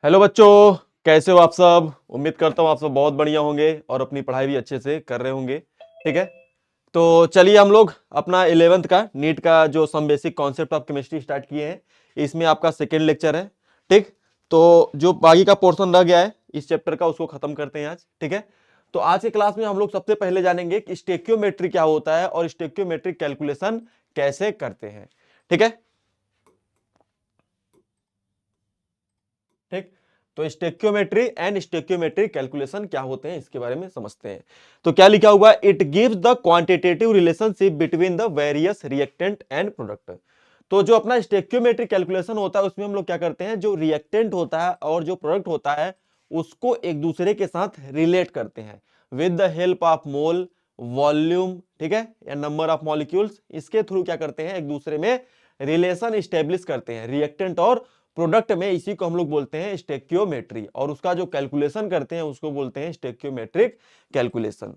Hello बच्चों, कैसे हो आप सब। उम्मीद करता हूँ आप सब बहुत बढ़िया होंगे और अपनी पढ़ाई भी अच्छे से कर रहे होंगे। ठीक है, तो चलिए हम लोग अपना 11th का नीट का जो some basic concept of chemistry start किए हैं। इसमें आपका सेकेंड लेक्चर है। ठीक, तो जो बाकी का पोर्शन रह गया है इस चैप्टर का उसको खत्म करते हैं आज। ठीक है, तो आज के क्लास में हम लोग सबसे पहले जानेंगे कि स्टेक्योमेट्री क्या होता है और स्टेक्योमेट्रिक कैलकुलेशन कैसे करते हैं। ठीक है, ठीक, तो स्टेक्योमेट्री एंड स्टेक्योमेट्रिक कैलकुलेशन क्या होते हैं इसके बारे में समझते हैं। तो क्या लिखा हुआ है, it gives the quantitative relationship between the various reactant and product. तो जो अपना स्टेक्योमेट्रिक कैलकुलेशन होता है उसमें हम लोग क्या करते हैं, जो रिएक्टेंट होता है और जो प्रोडक्ट होता है उसको एक दूसरे के साथ रिलेट करते हैं with the help of mole, volume, ठीक है, या नंबर ऑफ मॉलिक्यूल्स। इसके थ्रू क्या करते हैं, एक दूसरे में रिलेशन स्टेब्लिश करते हैं रिएक्टेंट और प्रोडक्ट में। इसी को हम लोग बोलते हैं स्टेक्योमेट्री, और उसका जो कैलकुलेशन करते हैं उसको बोलते हैं स्टेक्योमेट्रिक कैलकुलेशन।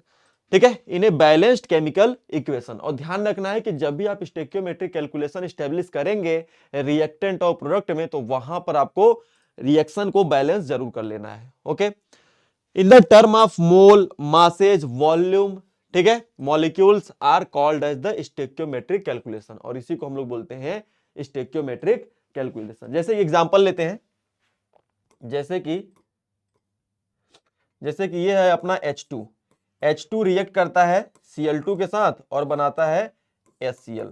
ठीक है, इन्हें बैलेंस्ड केमिकल इक्वेशन। और ध्यान रखना है कि जब भी आप स्टेक्योमेट्रिक कैलकुलेशन स्टेब्लिश करेंगे रिएक्टेंट और प्रोडक्ट में, तो वहां पर आपको रिएक्शन को बैलेंस जरूर कर लेना है। Okay, in the term of mole, masses, volume, ठीक है, molecules are called as the stoichiometric calculation, और इसी को हम लोग बोलते हैं स्टेक्योमेट्रिक कैलकुलेशन। जैसे एग्जांपल लेते हैं, जैसे कि ये है अपना H2। H2 रिएक्ट करता है Cl2 के साथ और बनाता है HCl।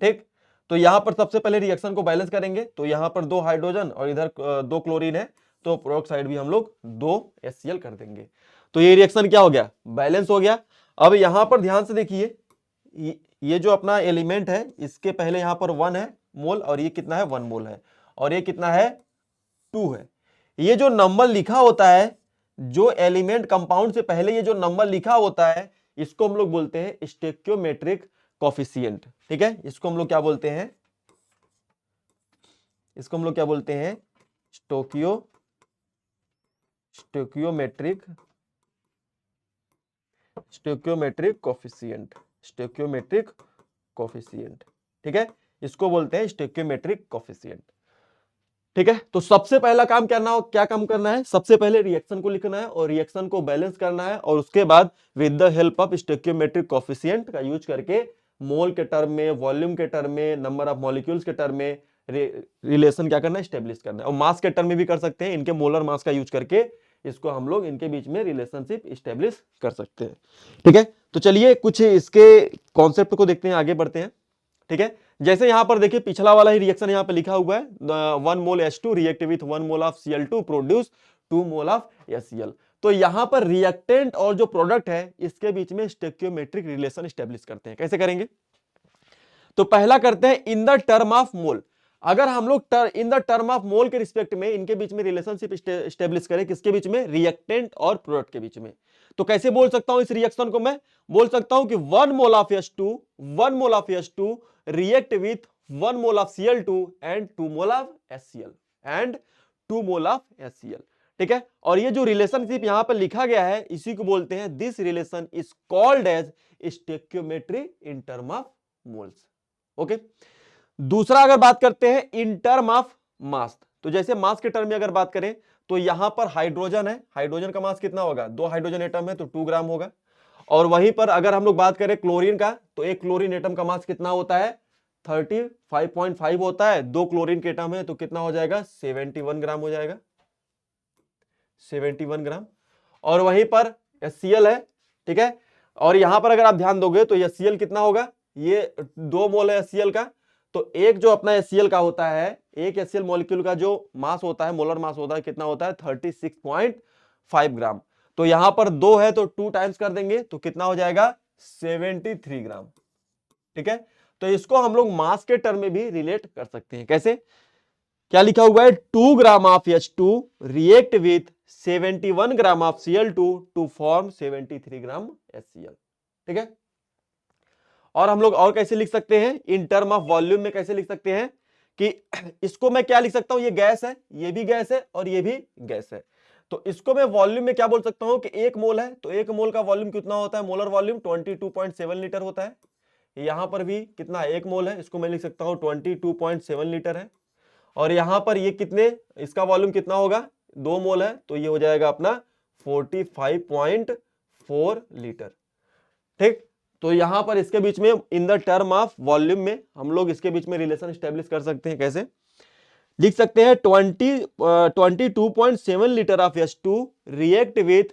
ठीक, तो यहां पर सबसे पहले रिएक्शन को बैलेंस करेंगे। तो यहां पर 2 हाइड्रोजन और इधर 2 क्लोरीन है, तो प्रोडक्ट साइड भी हम लोग 2 HCl कर देंगे। तो ये रिएक्शन क्या हो गया, बैलेंस हो गया। अब यहां पर ध्यान से देखिए, ये जो अपना एलिमेंट है इसके पहले यहां पर 1 है मोल, और ये कितना है 1 मोल है, और ये कितना है 2 है। ये जो नंबर लिखा होता है, जो एलिमेंट कंपाउंड से पहले ये जो नंबर लिखा होता है, इसको हम लोग बोलते हैं स्टेक्योमेट्रिक कोफिशिएंट। ठीक है, इसको हम लोग क्या बोलते हैं, इसको हम लोग क्या बोलते हैं, स्टोकियोमेट्रिक स्टेक्योमेट्रिक कोफिशिएंट, स्टेक्योमेट्रिक कोफिशिएंट। ठीक है, इसको बोलते हैं स्टेक्योमेट्रिक कोफिशिएंट। ठीक है, तो सबसे पहला काम क्या काम करना है, सबसे पहले रिएक्शन को लिखना है और रिएक्शन को बैलेंस करना है, और उसके बाद with the help of stoichiometric coefficient का यूज करके मोल के टर्म में, वॉल्यूम के टर्म में, नंबर ऑफ मॉलिक्यूल्स के टर्म में रिलेशन क्या करना है, स्टेब्लिश करना है। और मास के टर्म में भी कर सकते हैं, इनके मोलर मास का यूज करके इसको हम लोग इनके बीच में रिलेशनशिप स्टेब्लिश कर सकते हैं। ठीक है, तो चलिए कुछ इसके कॉन्सेप्ट को देखते हैं, आगे बढ़ते हैं। ठीक है, जैसे यहां पर देखिए पिछला वाला ही रिएक्शन यहां पर लिखा हुआ है, 1 मोल H2 react with 1 mole of Cl2 produce 2 mole of HCl। तो यहां पर रिएक्टेंट और जो प्रोडक्ट है इसके बीच में स्टेक्योमेट्रिक रिलेशन स्टेब्लिश करते हैं। कैसे करेंगे, तो पहला करते हैं इन द टर्म ऑफ मोल। अगर हम लोग इन द टर्म ऑफ मोल के रिस्पेक्ट में इनके बीच में रिलेशनशिप स्टेब्लिश करें, किसके बीच में, रिएक्टेंट और प्रोडक्ट के बीच में, तो कैसे बोल सकता हूं इस रिएक्शन को, मैं बोल सकता हूं कि 1 mole of H2 react with 1 mole of Cl2 and 2 mole of HCl। ठीक है, और ये जो रिलेशनशिप यहां पर लिखा गया है इसी को बोलते हैं, this relation is called as stoichiometry in term of moles. Okay, दूसरा अगर बात करते हैं इन टर्म ऑफ मास, तो जैसे मास के टर्म में अगर बात करें तो यहां पर हाइड्रोजन है, हाइड्रोजन का मास कितना होगा, 2 हाइड्रोजन एटम है तो 2 ग्राम होगा। और वहीं पर अगर हम लोग बात करें क्लोरीन का, तो एक क्लोरीन एटम का मास कितना होता है, 35.5 होता है। 2 क्लोरीन के एटम है तो कितना हो जाएगा, 71 ग्राम हो जाएगा, 71 ग्राम। और वहीं पर HCl है, ठीक है, और यहां पर अगर आप ध्यान दोगे तो HCl कितना होगा, ये 2 मोल है HCl का। तो एक जो अपना HCl का होता है, एक HCl मॉलिक्यूल का जो मास होता है, मोलर मास होता है, कितना होता है, 36.5 ग्राम। तो यहां पर 2 है तो 2 टाइम्स कर देंगे तो कितना हो जाएगा, 73 ग्राम। ठीक है, तो इसको हम लोग मास के टर्म में भी रिलेट कर सकते हैं। कैसे, क्या लिखा हुआ है, 2 gram of H2 react with 71 gram of Cl2 to form 73 gram HCl। ठीक है, और हम लोग और कैसे लिख सकते हैं, इन टर्म ऑफ वॉल्यूम में कैसे लिख सकते हैं, कि इसको मैं क्या लिख सकता हूं, ये गैस है, ये भी गैस है और ये भी गैस है। तो इसको मैं वॉल्यूम में क्या बोल सकता हूं कि 1 मोल है, तो 1 मोल का वॉल्यूम कितना होता है, मोलर वॉल्यूम 22.7 लीटर होता है। यहां पर भी कितना, 1 मोल है, इसको मैं लिख सकता हूं 22.7 लीटर है। और यहां पर ये कितने, इसका वॉल्यूम कितना होगा, 2 मोल है तो ये हो जाएगा अपना 45.4 लीटर। ठीक, तो यहां पर इसके बीच में इन द टर्म ऑफ वॉल्यूम में हम लोग इसके बीच में रिलेशन स्टेब्लिश कर सकते हैं। कैसे लिख सकते हैं? 22.7 litre of H2 react with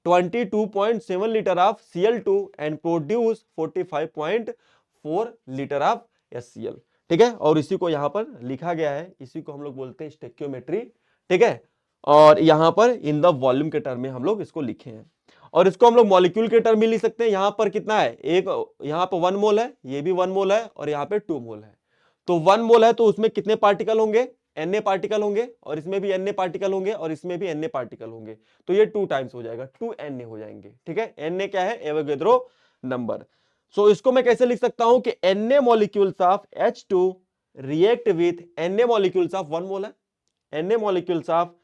22.7 litre of Cl2 and produce 45.4 litre of HCl। ठीक है, और इसी को यहां पर लिखा गया है, इसी को हम लोग बोलते हैं स्टोइकियोमेट्री। ठीक है, और यहां पर इन द वॉल्यूम के टर्म में हम लोग इसको लिखे हैं, और इसको हम लोग मॉलिक्यूल के टर्म में लिख सकते हैं। यहां पर कितना है? एक यहां पर 1 मोल है, ये भी 1 मोल है, और यहां पे 2 मोल है। तो 1 मोल है तो उसमें कितने पार्टिकल होंगे? Na पार्टिकल होंगे, और इसमें भी Na पार्टिकल होंगे, और इसमें भी Na पार्टिकल होंगे। तो ये 2 टाइम्स हो जाएगा, 2 Na हो जाएंगे। ठीक है, Na क्या है? Avogadro number. सो इसको मैं कैसे लिख सकता हूं कि Na molecules of H2 react with Na molecules of 1 mole है, Na molecules of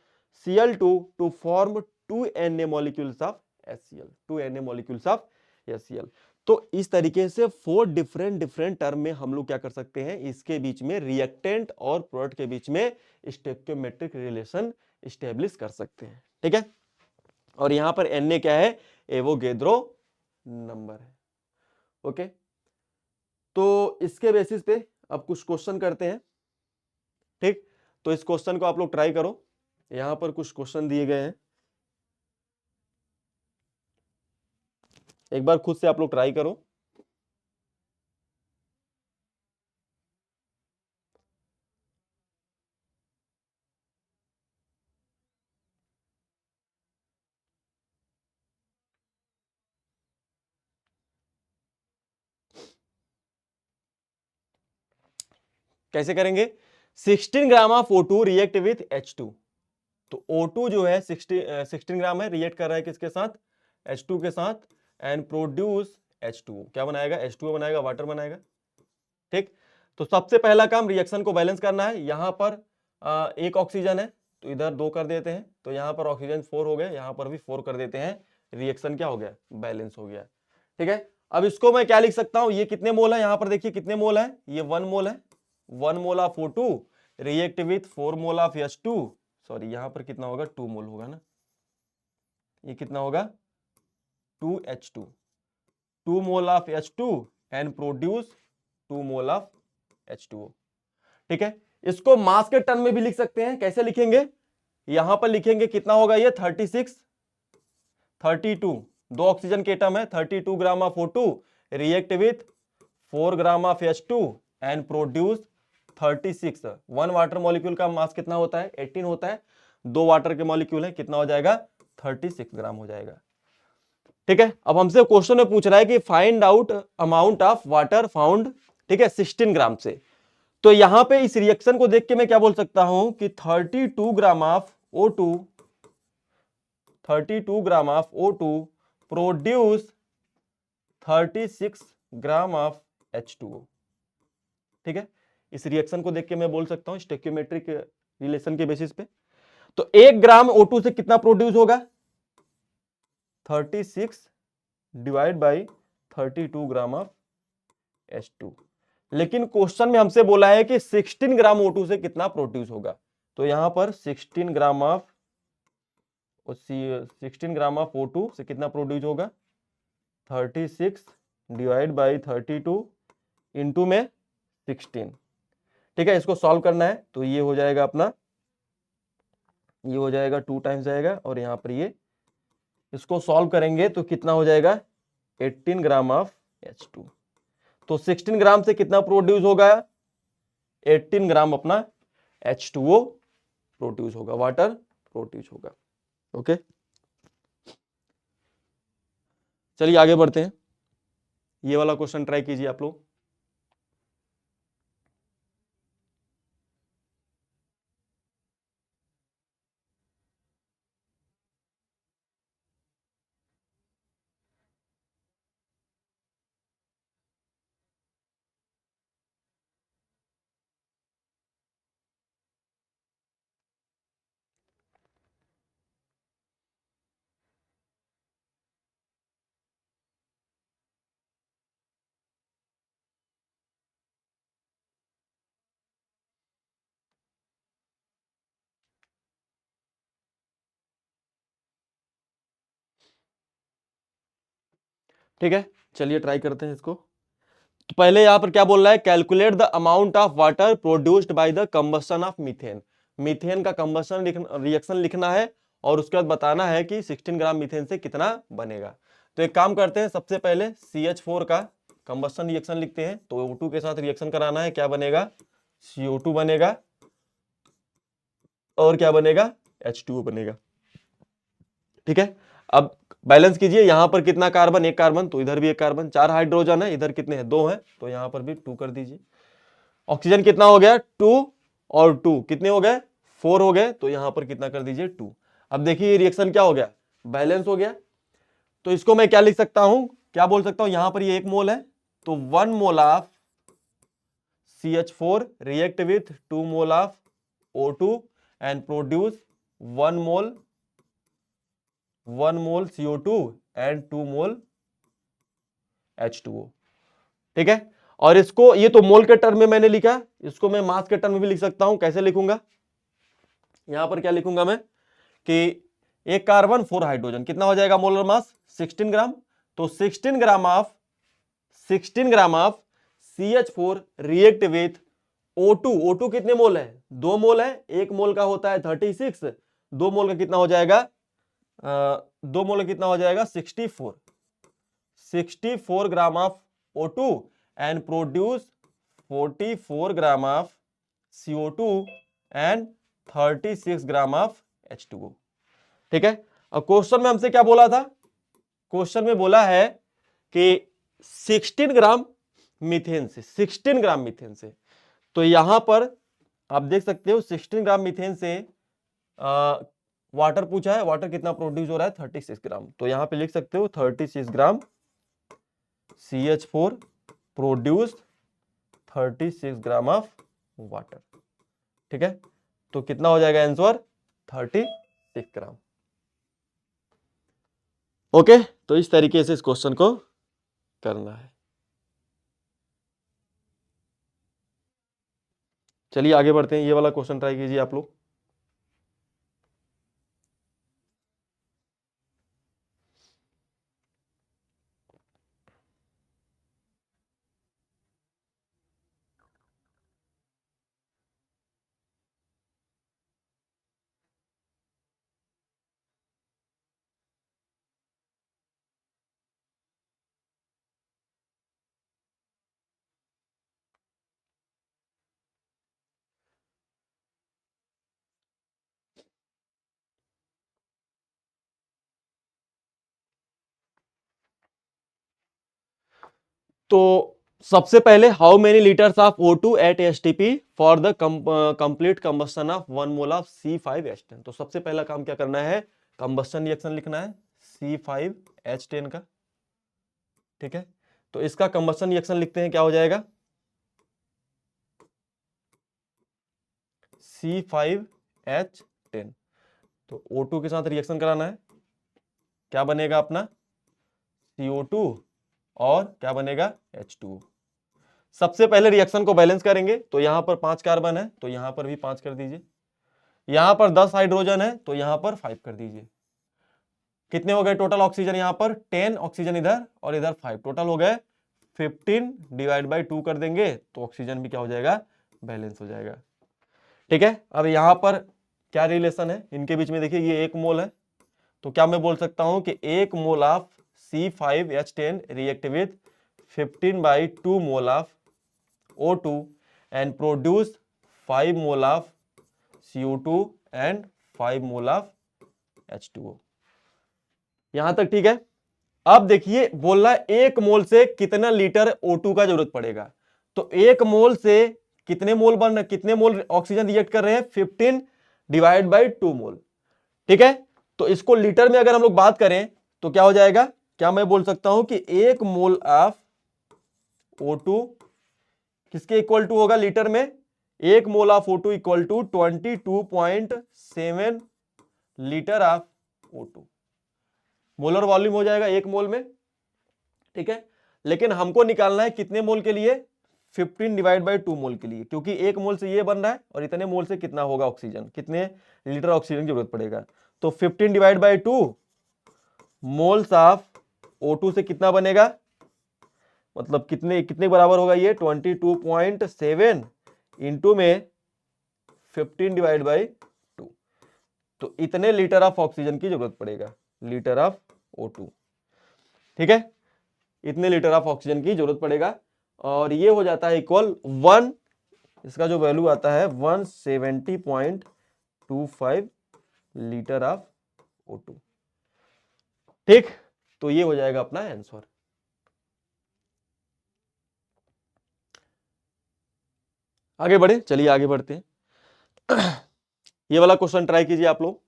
Cl2 to form 2 Na molecules of HCl, 2 Na molecules of HCl। तो इस तरीके से 4 डिफरेंट टर्म में हम लोग क्या कर सकते हैं? इसके बीच में रिएक्टेंट और प्रोडक्ट के बीच में स्टोइकियोमेट्रिक रिलेशन स्टेब्लिश कर सकते हैं। ठीक है, और यहां पर Na क्या है? एवोगैड्रो नंबर है। ओके, तो इसके बेसिस पे अब कुछ क्वेश्चन करते हैं। ठीक, तो इस क्वेश्चन को आप लोग ट्राई करो। यहां पर कुछ क्वेश्चन दिए गए हैं, एक बार खुद से आप लोग ट्राई करो। कैसे करेंगे? 16 gram of O2 react with H2। तो O2 जो है 16 ग्राम है, रिएक्ट कर रहा है किसके साथ? H2 के साथ, एंड प्रोड्यूस H2O। क्या बनाएगा? H2O बनाएगा, वाटर बनाएगा। ठीक, तो सबसे पहला काम रिएक्शन को बैलेंस करना है। यहां पर एक ऑक्सीजन है तो इधर 2 कर देते हैं, तो यहां पर ऑक्सीजन 4 हो गए, यहां पर भी 4 कर देते हैं। रिएक्शन क्या हो गया? बैलेंस हो गया। ठीक है, अब इसको मैं क्या लिख सकता हूं? ये कितने मोल है? यहां पर देखिए कितने मोल है, ये 1 मोल है। 1 mole of O2 react with 4 mole of H2, sorry यहां पर कितना होगा? 2 मोल होगा ना, ये कितना होगा? 2H2, 2 mole of H2 and produce 2 mole of H2O। ठीक है, इसको मास के टर्म में भी लिख सकते हैं। कैसे लिखेंगे? यहां पर लिखेंगे कितना होगा? ये 36, 32, 2 ऑक्सीजन के एटम है, 32 gram of O2 react with 4 gram of H2 and produce 36। 1 water molecule का मास कितना होता है? 18 होता है। 2 वाटर के मॉलिक्यूल है, कितना हो जाएगा? 36 ग्राम हो जाएगा। ठीक है, अब हमसे क्वेश्चन में पूछ रहा है कि find out amount of water found, ठीक है, 16 ग्राम से। तो यहां पे इस रिएक्शन को देख के मैं क्या बोल सकता हूं कि 32 gram of O2, 32 gram of O2 produce 36 gram of H2O। ठीक है, इस रिएक्शन को देख के मैं बोल सकता हूं स्टोइकियोमेट्रिक रिलेशन के बेसिस पे। तो 1 ग्राम O2 से कितना प्रोड्यूस होगा? 36 divide by 32 gram of H2। लेकिन क्वेश्चन में हमसे बोला है कि 16 ग्राम O2 से कितना प्रोड्यूस होगा। तो यहां पर 16 gram of 16 gram of O2 से कितना प्रोड्यूस होगा? 36 डिवाइड बाई 32 इंटू में 16। ठीक है, इसको सॉल्व करना है तो ये हो जाएगा अपना, ये हो जाएगा 2 टाइम्स जाएगा, और यहां पर ये इसको सॉल्व करेंगे तो कितना हो जाएगा? 18 ग्राम ऑफ H2। तो 16 ग्राम से कितना प्रोड्यूस होगा? 18 ग्राम अपना H2O प्रोड्यूस होगा, वाटर प्रोड्यूस होगा। ओके, चलिए आगे बढ़ते हैं। ये वाला क्वेश्चन ट्राई कीजिए आप लोग। ठीक है, चलिए ट्राई करते हैं इसको। तो पहले यहां पर क्या बोल रहा है, calculate the amount of water produced by the combustion of methane. Methane का कंबशन रिएक्शन लिखना है और उसके बाद बताना है कि 16 ग्राम मीथेन से कितना बनेगा। तो एक काम करते हैं, सबसे पहले CH4 का कंबशन रिएक्शन लिखते हैं। तो O2 के साथ रिएक्शन कराना है, क्या बनेगा, CO2 बनेगा और क्या बनेगा, H2O बनेगा। ठीक है, अब बैलेंस कीजिए, यहां पर कितना कार्बन, एक कार्बन, तो इधर भी एक कार्बन, 4 हाइड्रोजन है, इधर कितने हैं, 2 हैं, तो यहां पर भी 2 कर दीजिए। ऑक्सीजन कितना हो गया, 2 और 2 कितने हो गए, 4 हो गए, तो यहां पर कितना कर दीजिए, 2। अब देखिए ये रिएक्शन क्या हो गया, बैलेंस हो गया। तो इसको मैं क्या लिख सकता हूं, क्या बोल सकता हूं, यहां पर ये 1 मोल है, तो 1 mole of CH4 react with 2 mole of O2 and produce 1 mole CO2 and 2 mole H2O। ठीक है, और इसको, ये तो मोल के टर्म में मैंने लिखा, इसको मैं मास के टर्म में भी लिख सकता हूं। कैसे लिखूंगा, यहां पर क्या लिखूंगा मैं कि एक कार्बन 4 हाइड्रोजन, कितना हो जाएगा मोलर मास, 16 ग्राम। तो 16 gram of CH4 react with O2। O2 कितने मोल है, 2 मोल है, 1 मोल का होता है 36, 2 मोल का कितना हो जाएगा, 2 मोल का कितना हो जाएगा 64 gram of O2 and produce 44 gram of CO2 and 36 gram of H2O। ठीक है, और क्वेश्चन में हमसे क्या बोला था, क्वेश्चन में बोला है कि 16 ग्राम मीथेन से, 16 ग्राम मीथेन से, तो यहां पर आप देख सकते हो 16 ग्राम मीथेन से वाटर पूछा है, वाटर कितना प्रोड्यूस हो रहा है, 36 ग्राम। तो यहां पे लिख सकते हो 36 ग्राम CH4 produce 36 gram of water. ठीक है, तो कितना हो जाएगा आंसर, 36 ग्राम। ओके, तो इस तरीके से इस क्वेश्चन को करना है। चलिए आगे बढ़ते हैं, ये वाला क्वेश्चन ट्राई कीजिए आप लोग। तो सबसे पहले, how many litres of O2 at STP for the complete combustion of 1 mole of C5H10। तो सबसे पहला काम क्या करना है, कंबस्शन रिएक्शन लिखना है C5H10 का। ठीक है, तो इसका कंबस्शन रिएक्शन लिखते हैं, क्या हो जाएगा, C5H10। तो O2 के साथ रिएक्शन कराना है, क्या बनेगा अपना CO2 और क्या बनेगा H2O। सबसे पहले रिएक्शन को बैलेंस करेंगे, तो यहां पर 5 कार्बन है, तो यहां पर भी 5 कर दीजिए। यहां पर 10 हाइड्रोजन है, तो यहां पर 5 कर दीजिए। कितने हो गए टोटल ऑक्सीजन, यहां पर 10 ऑक्सीजन इधर और इधर 5, टोटल हो गए 15 डिवाइड बाई 2 कर देंगे, तो ऑक्सीजन भी क्या हो जाएगा, बैलेंस हो जाएगा। ठीक है, अब यहां पर क्या रिलेशन है इनके बीच में, देखिए ये 1 मोल है, तो क्या मैं बोल सकता हूं कि 1 mole of C5H10 react with 15 by 2 mole of O2 and produce 5 mole of CO2 and 5 mole of H2O। यहां तक ठीक है। अब देखिए बोल रहा है 1 मोल से कितना लीटर O2 का जरूरत पड़ेगा। तो 1 मोल से कितने मोल बन रहे, कितने मोल ऑक्सीजन रिएक्ट कर रहे हैं, 15 डिवाइड बाई 2 मोल। ठीक है, तो इसको लीटर में अगर हम लोग बात करें तो क्या हो जाएगा, क्या मैं बोल सकता हूं कि 1 मोल ऑफ O2 किसके इक्वल टू होगा लीटर में, 1 mole of O2 equal to 22.7 litre of O2। Molar volume हो जाएगा 1 मोल में। ठीक है, लेकिन हमको निकालना है कितने मोल के लिए, 15 डिवाइड बाई 2 मोल के लिए, क्योंकि 1 मोल से ये बन रहा है और इतने मोल से कितना होगा ऑक्सीजन, कितने लीटर ऑक्सीजन की जरूरत पड़ेगा। तो 15 divide by 2 moles of O2 से कितना बनेगा, मतलब कितने कितने बराबर होगा ये 22.7 इंटू में 15 डिवाइड बाई 2, तो इतने लीटर ऑफ ऑक्सीजन की जरूरत पड़ेगा, लीटर ऑफ O2। ठीक है, इतने लीटर ऑफ ऑक्सीजन की जरूरत पड़ेगा, और ये हो जाता है इक्वल 1, इसका जो वैल्यू आता है 170.25 लीटर ऑफ O2। ठीक, तो ये हो जाएगा अपना आंसर। आगे बढ़े, चलिए आगे बढ़ते हैं। ये वाला क्वेश्चन ट्राई कीजिए आप लोग।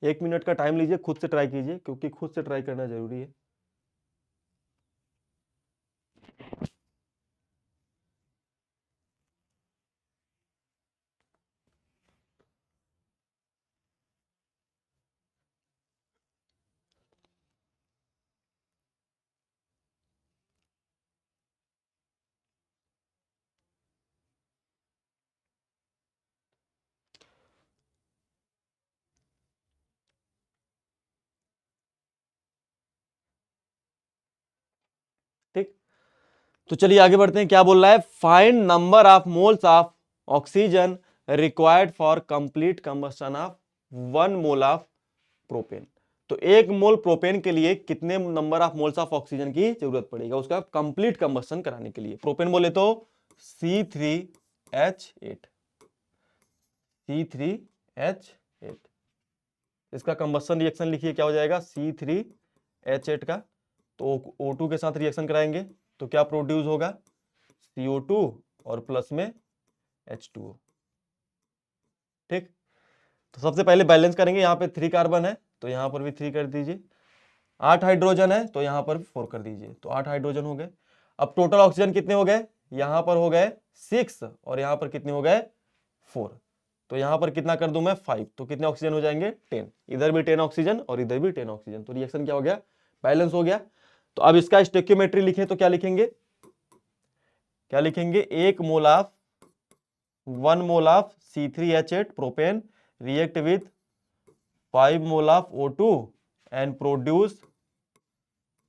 एक मिनट का टाइम लीजिए, खुद से ट्राई कीजिए, क्योंकि खुद से ट्राई करना जरूरी है। ठीक, तो चलिए आगे बढ़ते हैं। क्या बोल रहा है, find number of moles of oxygen required for complete combustion of 1 mole of propane. तो 1 मोल प्रोपेन के लिए कितने number of moles of oxygen की जरूरत पड़ेगा उसका कंप्लीट कंबस्शन कराने के लिए। प्रोपेन बोले तो C3H8, C3H8, इसका कंबस्शन रिएक्शन लिखिए, क्या हो जाएगा C3H8 का, तो O2 के साथ रिएक्शन कराएंगे तो क्या प्रोड्यूस होगा, CO2 और प्लस में H2O। ठीक, तो सबसे पहले बैलेंस करेंगे, यहाँ पे 3 कार्बन है तो यहाँ पर भी 3 कर दीजिए, 8 हाइड्रोजन है तो यहाँ पर भी 4 कर दीजिए, तो 8 हाइड्रोजन हो गए। अब टोटल ऑक्सीजन कितने हो गए, यहाँ पर हो गए 6 और यहाँ पर कितने हो गए 4, तो यहाँ पर कितना कर दूं मैं 5, तो कितने ऑक्सीजन हो जाएंगे 10, इधर भी 10 ऑक्सीजन और इधर भी 10 ऑक्सीजन, तो रिएक्शन क्या हो गया, बैलेंस हो गया। तो अब इसका स्टोइकियोमेट्री लिखें तो क्या लिखेंगे, क्या लिखेंगे, 1 mole of 1 mole of C3H8 propane react with 5 mole of O2 and produce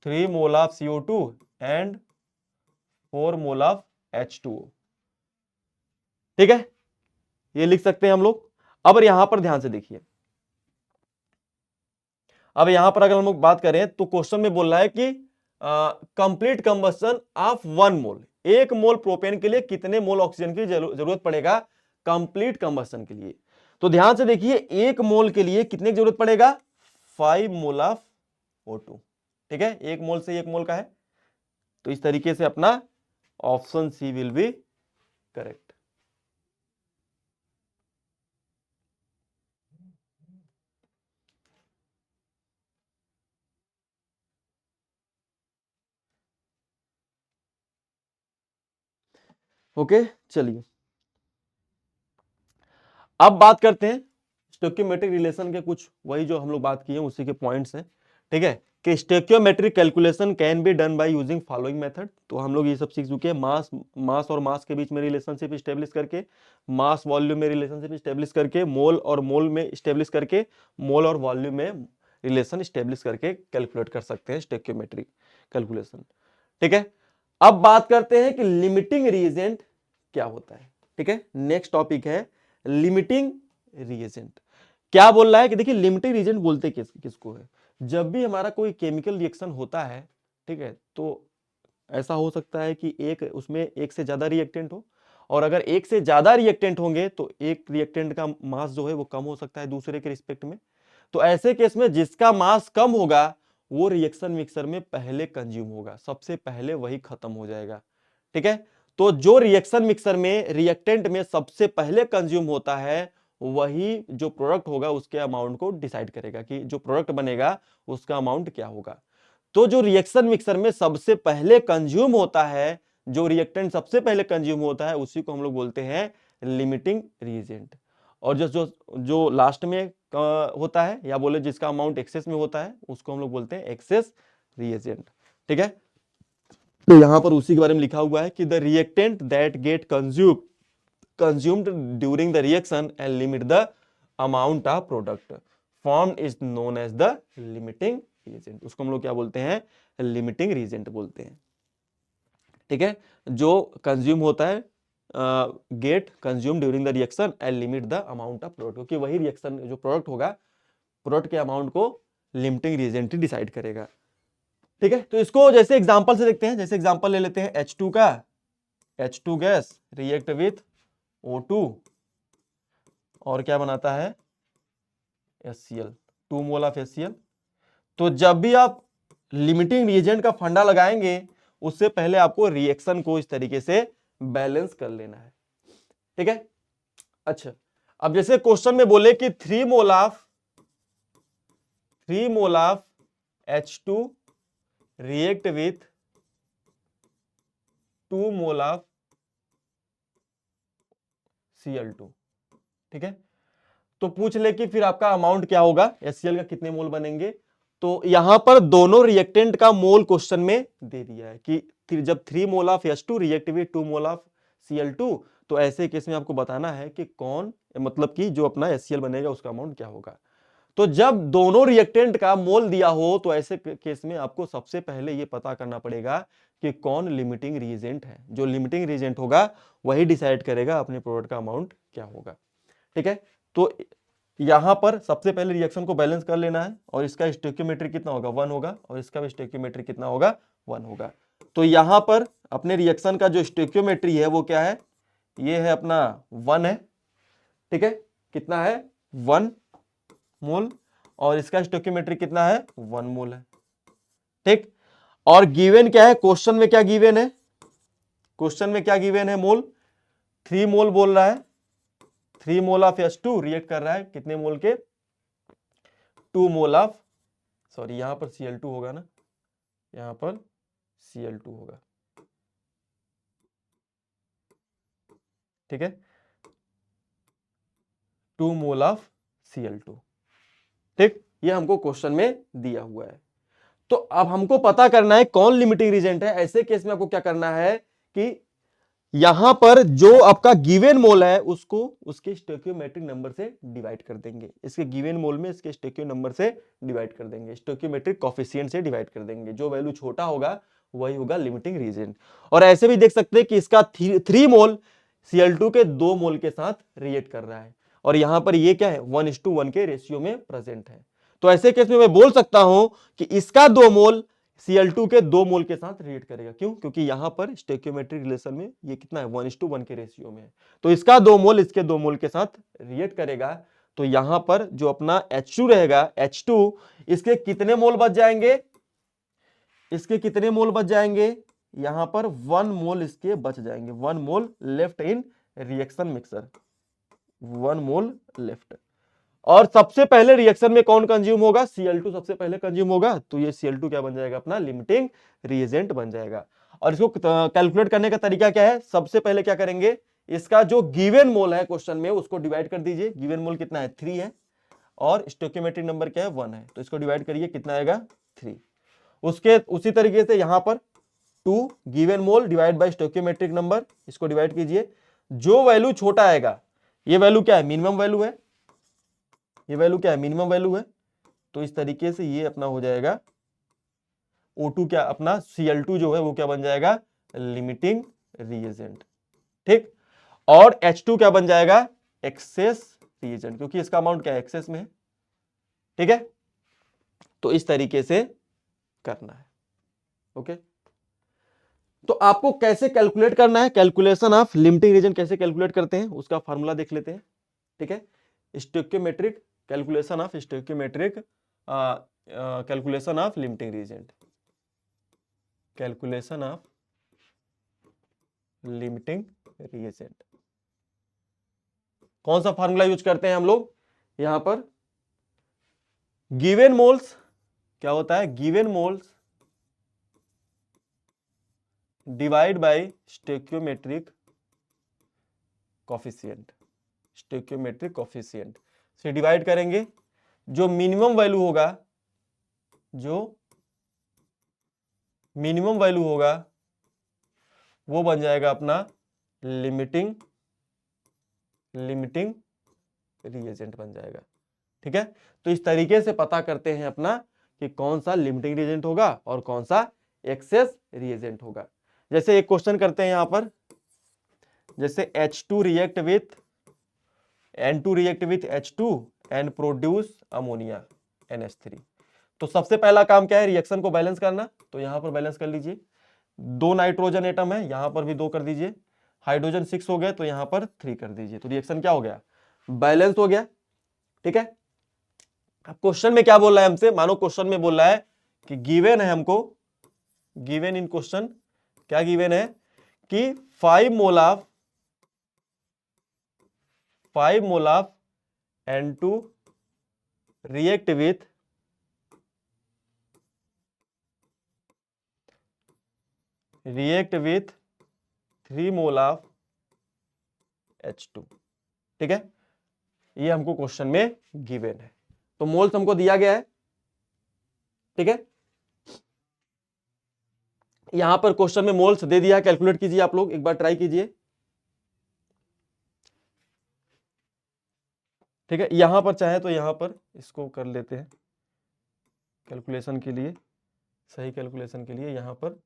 3 mole of CO2 and 4 mole of H2O। ठीक है, ये लिख सकते हैं हम लोग। अब यहां पर ध्यान से देखिए, अब यहां पर अगर हम लोग बात करें तो क्वेश्चन में बोल रहा है कि complete combustion of 1 mole, 1 mole propane के लिए कितने मोल ऑक्सीजन की जरूरत पड़ेगा कंप्लीट कंबस्शन के लिए। तो ध्यान से देखिए, 1 मोल के लिए कितने की जरूरत पड़ेगा 5 मोल ऑफ O2। ठीक है, 1 मोल से 1 मोल का है, तो इस तरीके से अपना option C will be correct. Okay, चलिए अब बात करते हैं स्टोइकियोमेट्रिक रिलेशन के, कुछ वही जो हम लोग बात किए उसी के पॉइंट्स हैं। ठीक है, कि stoichiometric calculation can be done by using following method. तो हम लोग ये सब सीख चुके हैं, मास और मास के बीच में रिलेशनशिप स्टेब्लिश करके, मास वॉल्यूम में रिलेशनशिप स्टेब्लिश करके, मोल और मोल में स्टेब्लिश करके, मोल और वॉल्यूम में रिलेशन स्टेब्लिश करके कैलकुलेट कर सकते हैं स्टोइकियोमेट्रिक कैलकुलेशन। ठीक है, अब बात करते हैं कि लिमिटिंग रिएजेंट क्या होता है। ठीक है, नेक्स्ट टॉपिक है लिमिटिंग रिएजेंट। क्या बोल रहा है कि देखिए, लिमिटिंग रिएजेंट बोलते किसको है, जब भी हमारा कोई केमिकल रिएक्शन होता है, ठीक है, तो ऐसा हो सकता है कि एक उसमें एक से ज्यादा रिएक्टेंट हो, और अगर एक से ज्यादा रिएक्टेंट होंगे तो एक रिएक्टेंट का मास जो है वो कम हो सकता है दूसरे के रिस्पेक्ट में। तो ऐसे केस में जिसका मास कम होगा वो रिएक्शन मिक्सर में पहले कंज्यूम होगा, सबसे पहले वही खत्म हो जाएगा। ठीक है, तो जो रिएक्शन मिक्सर में रिएक्टेंट में सबसे पहले कंज्यूम होता है वही जो प्रोडक्ट होगा उसके अमाउंट को डिसाइड करेगा, कि जो प्रोडक्ट बनेगा उसका अमाउंट क्या होगा। तो जो रिएक्शन मिक्सर में सबसे पहले कंज्यूम होता है, जो रिएक्टेंट सबसे पहले कंज्यूम होता है, उसी को हम लोग बोलते हैं लिमिटिंग रिएजेंट। और जो जो जो लास्ट में होता है, या बोले जिसका अमाउंट एक्सेस में होता है, उसको हम लोग बोलते हैं एक्सेस रिएजेंट। ठीक है, तो यहां पर उसी के बारे में लिखा हुआ है कि the reactant that get consumed during the reaction and limit the amount of product formed is known as the limiting reagent। उसको हम लोग क्या बोलते हैं? लिमिटिंग रीजेंट बोलते हैं। ठीक है, जो कंज्यूम होता है, get consume during the reaction and limit the amount of product, क्योंकि वही रिएक्शन जो प्रोडक्ट होगा, प्रोडक्ट के अमाउंट को लिमिटिंग रीजेंट ही डिसाइड करेगा। ठीक है, तो इसको जैसे एग्जांपल से देखते हैं। जैसे एग्जांपल ले लेते हैं H2 का, H2 gas react with O2 और क्या बनाता है? HCl, 2 mole of HCl। तो जब भी आप लिमिटिंग रिएजेंट का फंडा लगाएंगे, उससे पहले आपको रिएक्शन को इस तरीके से बैलेंस कर लेना है। ठीक है, अच्छा, अब जैसे क्वेश्चन में बोले कि 3 mole of H2 react with 2 mole of Cl2। ठीक है, तो पूछ ले कि फिर आपका अमाउंट क्या होगा, HCl का कितने मोल बनेंगे। तो यहां पर दोनों रिएक्टेंट का मोल क्वेश्चन में दे दिया है कि जब 3 mole of H2 react with 2 mole of Cl2, तो ऐसे केस में आपको बताना है कि कौन, मतलब कि जो अपना HCl बनेगा उसका अमाउंट क्या होगा। तो जब दोनों रिएक्टेंट का मोल दिया हो, तो ऐसे केस में आपको सबसे पहले ये पता करना पड़ेगा कि कौन लिमिटिंग रीजेंट है। जो लिमिटिंग रीजेंट होगा वही डिसाइड करेगा अपने प्रोडक्ट का अमाउंट क्या होगा। ठीक है, तो यहां पर सबसे पहले रिएक्शन को बैलेंस कर लेना है, और इसका स्टोइकियोमेट्री कितना होगा? 1 होगा, और इसका भी स्टोइकियोमेट्री कितना होगा? 1 होगा। तो यहां पर अपने रिएक्शन का जो स्टोइकियोमेट्री है वो क्या है? ये है अपना 1 है। ठीक है, कितना है? 1 मोल, और इसका स्टोइकियोमेट्री कितना है? 1 मोल है। ठीक, और गिवन क्या है क्वेश्चन में? क्या गिवन है क्वेश्चन में? क्या गिवन है? मोल 3 मोल बोल रहा है। 3 मोल ऑफ H2 रिएक्ट कर रहा है कितने मोल के? 2 मोल ऑफ, सॉरी यहां पर Cl2 होगा ना, यहां पर Cl2 होगा। ठीक है, 2 मोल ऑफ Cl2। ठीक, ये हमको क्वेश्चन में दिया हुआ है। तो अब हमको पता करना है कौन लिमिटिंग रीजेंट है। ऐसे केस में आपको क्या करना है कि यहां पर जो आपका गिवन मोल है उसको उसके स्टोइकियोमेट्रिक नंबर से डिवाइड कर देंगे। इसके गिवन मोल में इसके स्टोइकियो नंबर से डिवाइड कर देंगे, स्टोइकियोमेट्रिक कोफिशिएंट से डिवाइड कर देंगे। जो वैल्यू छोटा होगा वही होगा लिमिटिंग रीजेंट। और ऐसे भी देख सकते हैं कि इसका 3 मोल Cl2 के 2 मोल के साथ रिएक्ट कर रहा है, और यहां पर ये क्या है? 1:1 के रेशियो में प्रेजेंट है। तो ऐसे केस में मैं बोल सकता हूं कि इसका 2 मोल Cl2 के 2 मोल के साथ रिएक्ट करेगा। क्यों? क्योंकि यहां पर स्टोइकियोमेट्रिक रिलेशन में ये कितना है? 1:1 के रेशियो में है। तो इसका 2 मोल इसके 2 मोल के साथ रिएक्ट करेगा। तो यहां पर जो अपना H2 रहेगा, H2 इसके कितने मोल बच जाएंगे? इसके कितने मोल बच जाएंगे? यहां पर 1 मोल इसके बच जाएंगे। 1 मोल left in reaction mixer, 1 mole left. और सबसे पहले रिएक्शन में कौन कंज्यूम होगा? Cl2 सबसे पहले कंज्यूम होगा। तो ये Cl2 क्या बन जाएगा? अपना लिमिटिंग रिएजेंट बन जाएगा। और इसको कैलकुलेट करने का तरीका क्या है? सबसे पहले क्या करेंगे, इसका जो गिवन मोल है क्वेश्चन में उसको डिवाइड कर दीजिए। गिवन मोल कितना है? 3 है, और स्टोइकियोमेट्रिक नंबर क्या है? 1 है। तो इसको डिवाइड करिए, कितना आएगा? 3। उसके उसी तरीके से यहां पर 2 given mole divide by stoichiometric number, इसको डिवाइड कीजिए। जो वैल्यू छोटा आएगा, ये वैल्यू क्या है? मिनिमम वैल्यू है। ये वैल्यू क्या है? मिनिमम वैल्यू है। तो इस तरीके से ये अपना हो जाएगा O2, क्या अपना Cl2 जो है वो क्या बन जाएगा? Limiting reagent. ठीक, और H2 क्या बन जाएगा? एक्सेस रिएजेंट, क्योंकि इसका अमाउंट क्या है? एक्सेस में है। ठीक है, तो इस तरीके से करना है। ओके, तो आपको कैसे कैलकुलेट करना है? कैलकुलेशन ऑफ लिमिटिंग रिएजेंट कैसे कैलकुलेट करते हैं उसका फार्मूला देख लेते हैं। ठीक है, stoichiometric calculation of stoichiometric calculation of limiting reagent, calculation of limiting reagent. कौन सा फार्मूला यूज करते हैं हम लोग? यहां पर गिवन मोल्स क्या होता है? Given moles divide by stoichiometric coefficient, stoichiometric coefficient से डिवाइड करेंगे। जो मिनिमम वैल्यू होगा, जो मिनिमम वैल्यू होगा वो बन जाएगा अपना लिमिटिंग रिएजेंट बन जाएगा। ठीक है, तो इस तरीके से पता करते हैं अपना कि कौन सा लिमिटिंग रिएजेंट होगा और कौन सा एक्सेस रिएजेंट होगा। जैसे एक क्वेश्चन करते हैं यहां पर, जैसे H2 react with N2 react with H2 and produce ammonia NH3। तो सबसे पहला काम क्या है, रिएक्शन को बैलेंस करना। तो यहां पर बैलेंस कर लीजिए, 2 नाइट्रोजन एटम है, यहां पर भी 2 कर दीजिए, हाइड्रोजन 6 हो गए तो यहां पर 3 कर दीजिए। तो रिएक्शन क्या हो गया, बैलेंस हो गया। ठीक है, अब क्वेश्चन में क्या बोल रहा है हमसे, मानो क्वेश्चन में बोल रहा है कि गिवन है हमको, गिवन इन क्वेश्चन क्या गिवन है कि 5 mole of N2 react with 3 mole of H2। ठीक है, ये हमको क्वेश्चन में गिवन है, तो मोल्स हमको दिया गया है। ठीक है, यहां पर क्वेश्चन में मोल्स दे दिया है, कैलकुलेट कीजिए आप लोग, एक बार ट्राई कीजिए। ठीक है, यहां पर चाहे तो यहां पर इसको कर लेते हैं कैलकुलेशन के लिए, सही कैलकुलेशन के लिए यहां पर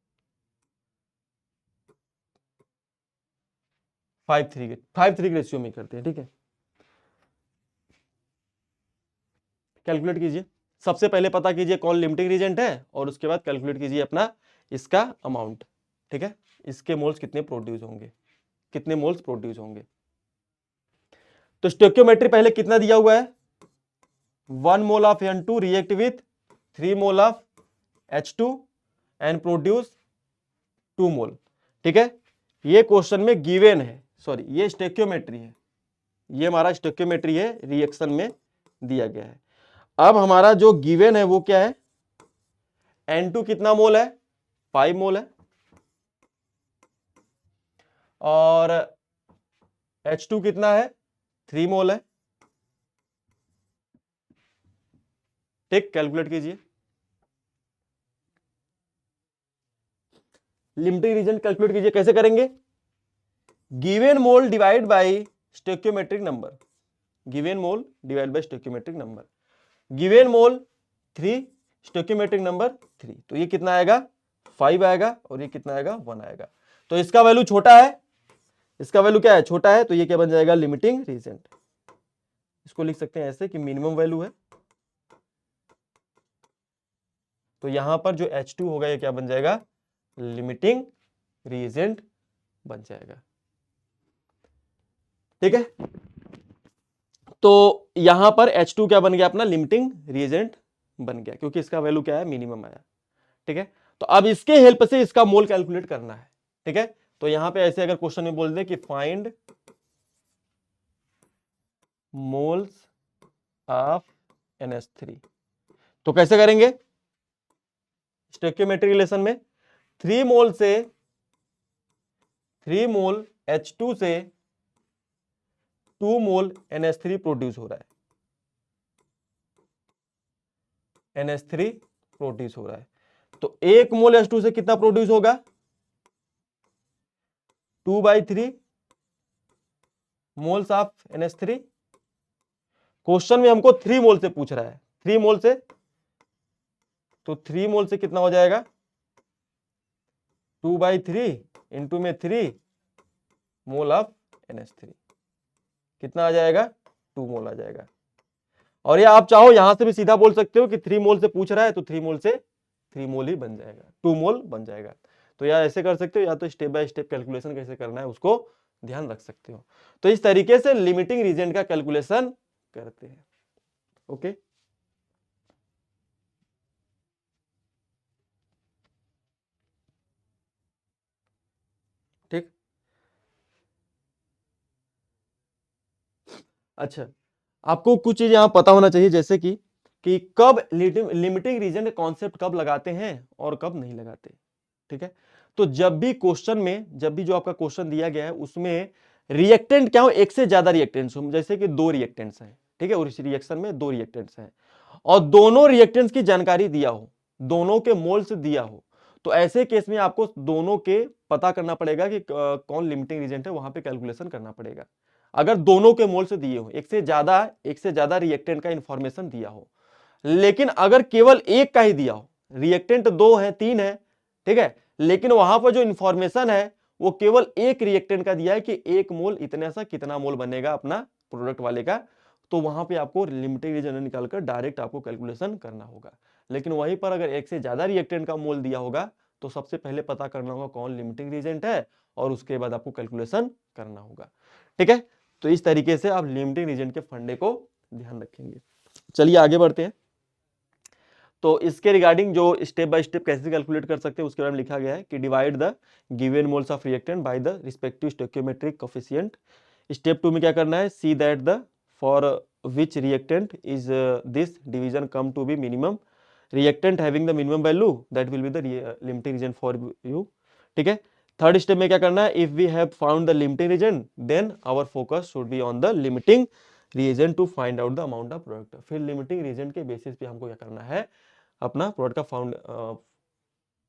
5:3 के रेशियो में करते हैं। ठीक है, कैलकुलेट कीजिए, सबसे पहले पता कीजिए कौन लिमिटिंग रीजेंट है और उसके बाद कैलकुलेट कीजिए अपना इसका अमाउंट। ठीक है, इसके मोल्स कितने प्रोड्यूस होंगे, कितने मोल्स प्रोड्यूस होंगे। तो स्टोइकियोमेट्री पहले कितना दिया हुआ है, 1 mole of N2 react with 3 mole of H2 and produce 2 मोल। ठीक है, ये क्वेश्चन में गिवन है, सॉरी ये स्टोइकियोमेट्री है, ये हमारा स्टोइकियोमेट्री है, रिएक्शन में दिया गया है। अब हमारा जो गिवन है वो क्या है, N2 कितना मोल है, 5 मोल है, और H2 कितना है, 3 मोल है। ठीक, कैलकुलेट कीजिए, लिमिटिंग रीजन कैलकुलेट कीजिए, कैसे करेंगे, given mole divide by stoichiometric number, given mole divide by stoichiometric number, given mole 3, stoichiometric number 3, तो ये कितना आएगा 5 आएगा और ये कितना आएगा 1 आएगा। तो इसका वैल्यू छोटा है, इसका वैल्यू क्या है, छोटा है, तो ये क्या बन जाएगा लिमिटिंग रीजेंट। इसको लिख सकते हैं ऐसे कि मिनिमम वैल्यू है, तो यहां पर जो H2 होगा ये क्या बन जाएगा, लिमिटिंग रीजेंट बन जाएगा। ठीक है, तो यहां पर H2 क्या बन गया, अपना लिमिटिंग रीजेंट बन गया, क्योंकि इसका वैल्यू क्या है, मिनिमम आया। ठीक है, तो अब इसके हेल्प से इसका मोल कैलकुलेट करना है। ठीक है, तो यहां पे ऐसे अगर क्वेश्चन में बोल दे कि फाइंड मोल्स ऑफ NH3, तो कैसे करेंगे, स्टोइकियोमेट्रिक रिलेशन में 3 मोल H2 से 2 मोल NH3 प्रोड्यूस हो रहा है, NH3 प्रोड्यूस हो रहा है, तो 1 मोल H2 से कितना प्रोड्यूस होगा, 2/3 मोल्स ऑफ NH3। क्वेश्चन में हमको 3 मोल से पूछ रहा है, 3 मोल से, तो 3 मोल से कितना हो जाएगा, 2/3 इंटू में 3 मोल ऑफ NH3, कितना आ जाएगा, 2 मोल आ जाएगा। और ये आप चाहो यहां से भी सीधा बोल सकते हो कि 3 मोल से पूछ रहा है तो 3 मोल से 3 मोल ही बन जाएगा, 2 मोल बन जाएगा। तो या ऐसे कर सकते हो, या तो स्टेप बाय स्टेप कैलकुलेशन कैसे करना है उसको ध्यान रख सकते हो। तो इस तरीके से लिमिटिंग रीजेंट का कैलकुलेशन करते हैं। ओके, ठीक, अच्छा, आपको कुछ चीज यहां पता होना चाहिए, जैसे कि कब लिमिटिंग रीजन का कॉन्सेप्ट कब लगाते हैं और कब नहीं लगाते। ठीक है, तो जब भी क्वेश्चन में, जब भी जो आपका क्वेश्चन दिया गया है उसमें रिएक्टेंट क्या हो, एक से ज्यादा रिएक्टेंट्स हो, जैसे कि 2 रिएक्टेंट्स हैं, ठीक है, और इस रिएक्शन में 2 रिएक्टेंट्स हैं और दोनों रिएक्टेंट्स की जानकारी दिया हो, दोनों के मोल्स दिया हो, तो ऐसे केस में आपको दोनों के पता करना पड़ेगा कि कौन लिमिटिंग रीजेंट है, वहां पे कैलकुलेशन करना पड़ेगा। अगर दोनों के मोल से दिए हो, एक से ज्यादा रिएक्टेंट का इंफॉर्मेशन दिया हो, लेकिन अगर केवल एक का ही दिया हो, रिएक्टेंट 2 है 3 है, ठीक है, लेकिन वहां पर जो इंफॉर्मेशन है वो केवल एक रिएक्टेंट का दिया है कि 1 मोल इतने सा कितना मोल बनेगा अपना प्रोडक्ट वाले का, तो वहां पे आपको लिमिटिंग रीजन निकालकर डायरेक्ट आपको कैलकुलेशन करना होगा। लेकिन वहीं पर अगर एक से ज्यादा रिएक्टेंट का मोल दिया होगा तो सबसे पहले पता करना होगा कौन लिमिटिंग रीजेंट है, और उसके बाद आपको कैलकुलेशन करना होगा। ठीक है, तो इस तरीके से आप लिमिटिंग रीजेंट के फंडे को ध्यान रखेंगे। चलिए आगे बढ़ते हैं। तो इसके रिगार्डिंग जो स्टेप बाय स्टेप कैसे कैलकुलेट कर सकते हैं उसके बारे में लिखा गया है कि divide the given moles of reactant by the respective stoichiometric coefficient. Step 2 में क्या करना है, see that the for which reactant is this division come to be minimum reactant having the minimum value that will be the limiting reagent for you. ठीक है, third step में क्या करना है, if we have found the limiting reagent then our focus should be on the limiting reason to find out the amount of product. फिर limiting reagent के basis पे हमको क्या करना है, अपना प्रोडक्ट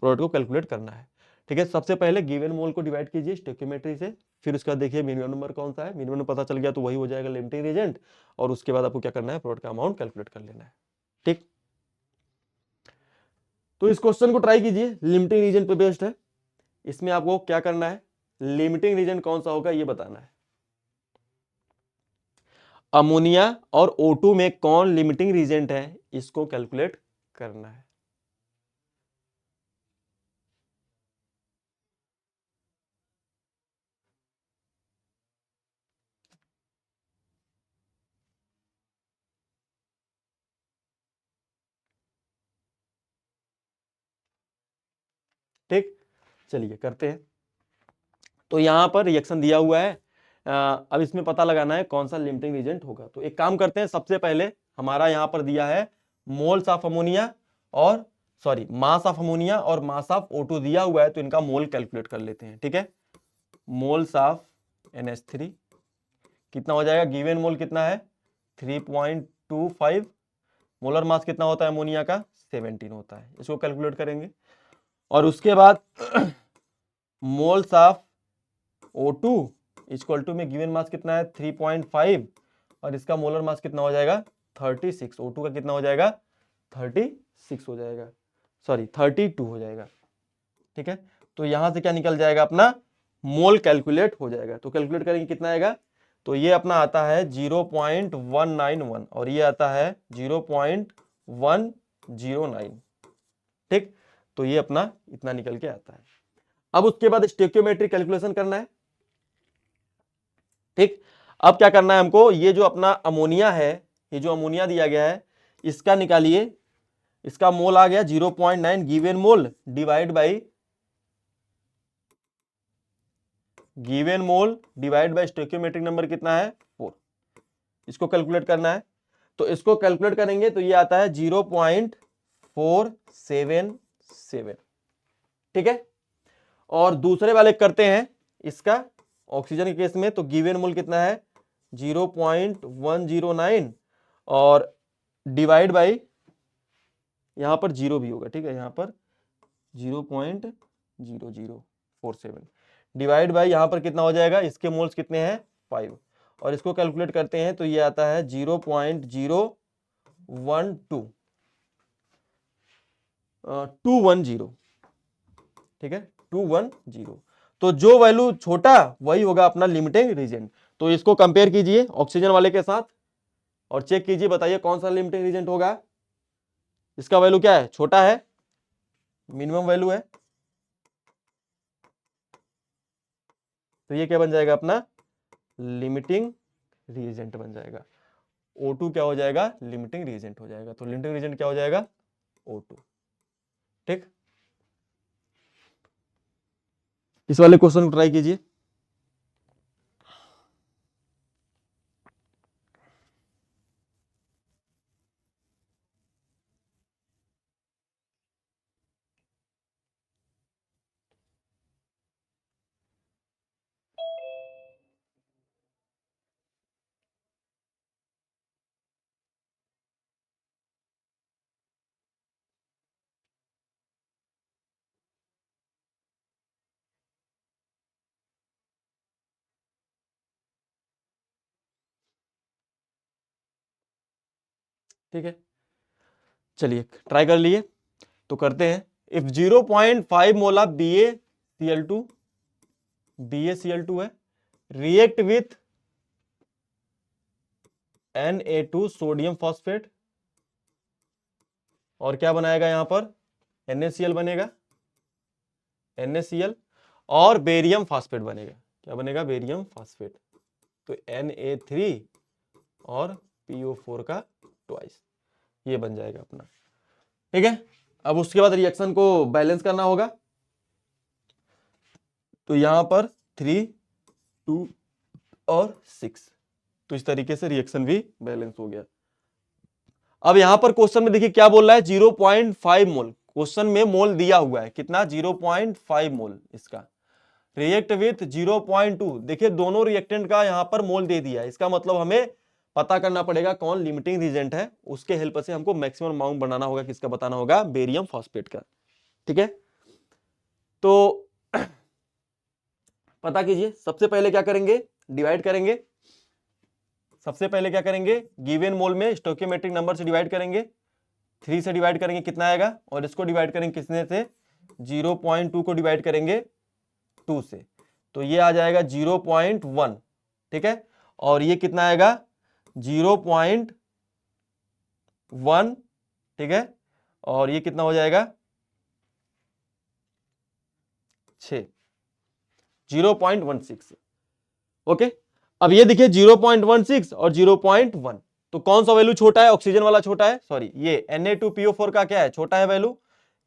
को कैलकुलेट करना है। ठीक है, सबसे पहले गिवन मोल को डिवाइड कीजिए स्टोइकियोमेट्री से, फिर उसका देखिए मिनिमम नंबर कौन सा है, मिनिमम पता चल गया तो वही हो जाएगा लिमिटिंग रीजेंट, और उसके बाद आपको क्या करना है, प्रोडक्ट का अमाउंट कैलकुलेट कर लेना है। ठीक, तो इस क्वेश्चन को ट्राई कीजिए, लिमिटिंग रीजन पे बेस्ड है। इसमें आपको क्या करना है, लिमिटिंग रीजन कौन सा होगा ये बताना है। अमोनिया और O2 में कौन लिमिटिंग रीजेंट है इसको कैलकुलेट करना है। ठीक, चलिए करते हैं। तो यहां पर रिएक्शन दिया हुआ है, अब इसमें पता लगाना है कौन सा लिमिटिंग रीजेंट होगा। तो एक काम करते हैं, सबसे पहले हमारा यहां पर दिया है मोल्स ऑफ अमोनिया और सॉरी मास ऑफ अमोनिया और मास ऑफ O2 दिया हुआ है, तो इनका मोल कैलकुलेट कर लेते हैं। ठीक है, मोल्स ऑफ NH3 कितना हो जाएगा, गिवन मोल कितना है 3.25, मोलर मास कितना होता है अमोनिया का 17 होता है, इसको कैलकुलेट करेंगे। और उसके बाद moles of O2 equal to में गिवन मास कितना है 3.5, और इसका मोलर मास कितना हो जाएगा 36, O2 का कितना हो जाएगा 36 हो जाएगा, सॉरी 32 हो जाएगा। ठीक है, तो यहां से क्या निकल जाएगा, अपना मोल कैलकुलेट हो जाएगा। तो कैलकुलेट करेंगे कितना आएगा, तो ये अपना आता है 0.191 और ये आता है 0.109। ठीक, तो ये अपना इतना निकल के आता है। अब उसके बाद स्टोइकियोमेट्रिक कैलकुलेशन करना है। ठीक, अब क्या करना है हमको, ये जो अपना अमोनिया है, ये जो अमोनिया दिया गया है इसका निकालिए, इसका मोल आ गया 0.9 given mole divide by stoichiometric number कितना है 4, इसको कैलकुलेट करना है। तो इसको कैलकुलेट करेंगे तो ये आता है 0.477। ठीक है, और दूसरे वाले करते हैं इसका, ऑक्सीजन के केस में तो गिवन मोल कितना है 0.109 और डिवाइड बाई, यहां पर जीरो भी होगा। ठीक है, यहां पर 0.0047 डिवाइड बाई यहां पर कितना हो जाएगा, इसके मोल्स कितने हैं 5, और इसको कैलकुलेट करते हैं तो ये आता है 0.210। ठीक है, 210, तो जो वैल्यू छोटा वही होगा अपना लिमिटिंग रीजेंट। तो इसको कंपेयर कीजिए ऑक्सीजन वाले के साथ और चेक कीजिए, बताइए कौन सा लिमिटिंग रीजेंट होगा। इसका वैल्यू क्या है, छोटा है, मिनिमम वैल्यू है, तो ये क्या बन जाएगा अपना लिमिटिंग रीजेंट बन जाएगा। O2 क्या हो जाएगा, लिमिटिंग रीजेंट हो जाएगा। तो लिमिटिंग रीजेंट क्या हो जाएगा O2। ठीक, इस वाले क्वेश्चन को ट्राई कीजिए। ठीक है, चलिए ट्राई कर लिए तो करते हैं। इफ 0.5 मोल ऑफ BaCl2 है, react with Na2 sodium phosphate, और क्या बनाएगा यहां पर, NaCl बनेगा, NaCl, और बेरियम फॉस्फेट बनेगा। क्या बनेगा, बेरियम फॉस्फेट। तो Na3 और PO4 का ट्वाइस, ये बन जाएगा अपना। ठीक है, अब उसके बाद रिएक्शन को बैलेंस करना होगा। तो यहां पर 3, 2 और 6, तो इस तरीके से रिएक्शन भी बैलेंस हो गया। अब यहां पर क्वेश्चन में देखिए क्या बोल रहा है, 0.5 मोल, क्वेश्चन में मोल दिया हुआ है कितना, 0.5 मोल इसका, रिएक्ट विथ 0.2। देखिए दोनों रिएक्टेंट का यहां पर मोल दे दिया है, इसका मतलब हमें पता करना पड़ेगा कौन लिमिटिंग रिएजेंट है, उसके हेल्प से हमको मैक्सिमम अमाउंट बनाना होगा, किसका बताना होगा, बेरियम फॉस्फेट का। ठीक है, तो पता कीजिए, सबसे पहले क्या करेंगे, डिवाइड करेंगे। सबसे पहले क्या करेंगे, गिवन मोल में स्टोइकियोमेट्रिक नंबर से डिवाइड करेंगे, 3 से डिवाइड करेंगे कितना आएगा, और इसको डिवाइड करेंगे किसने से, 0.2 को डिवाइड करेंगे 2 से, तो ये आ जाएगा 0.1। ठीक है, और ये कितना आएगा, 0.1। ठीक है, और ये कितना हो जाएगा, 6, 0.16। ओके, अब ये देखिए 0.16 और 0.1, तो कौन सा वैल्यू छोटा है, ऑक्सीजन वाला छोटा है, सॉरी ये Na2PO4 का क्या है, छोटा है वैल्यू,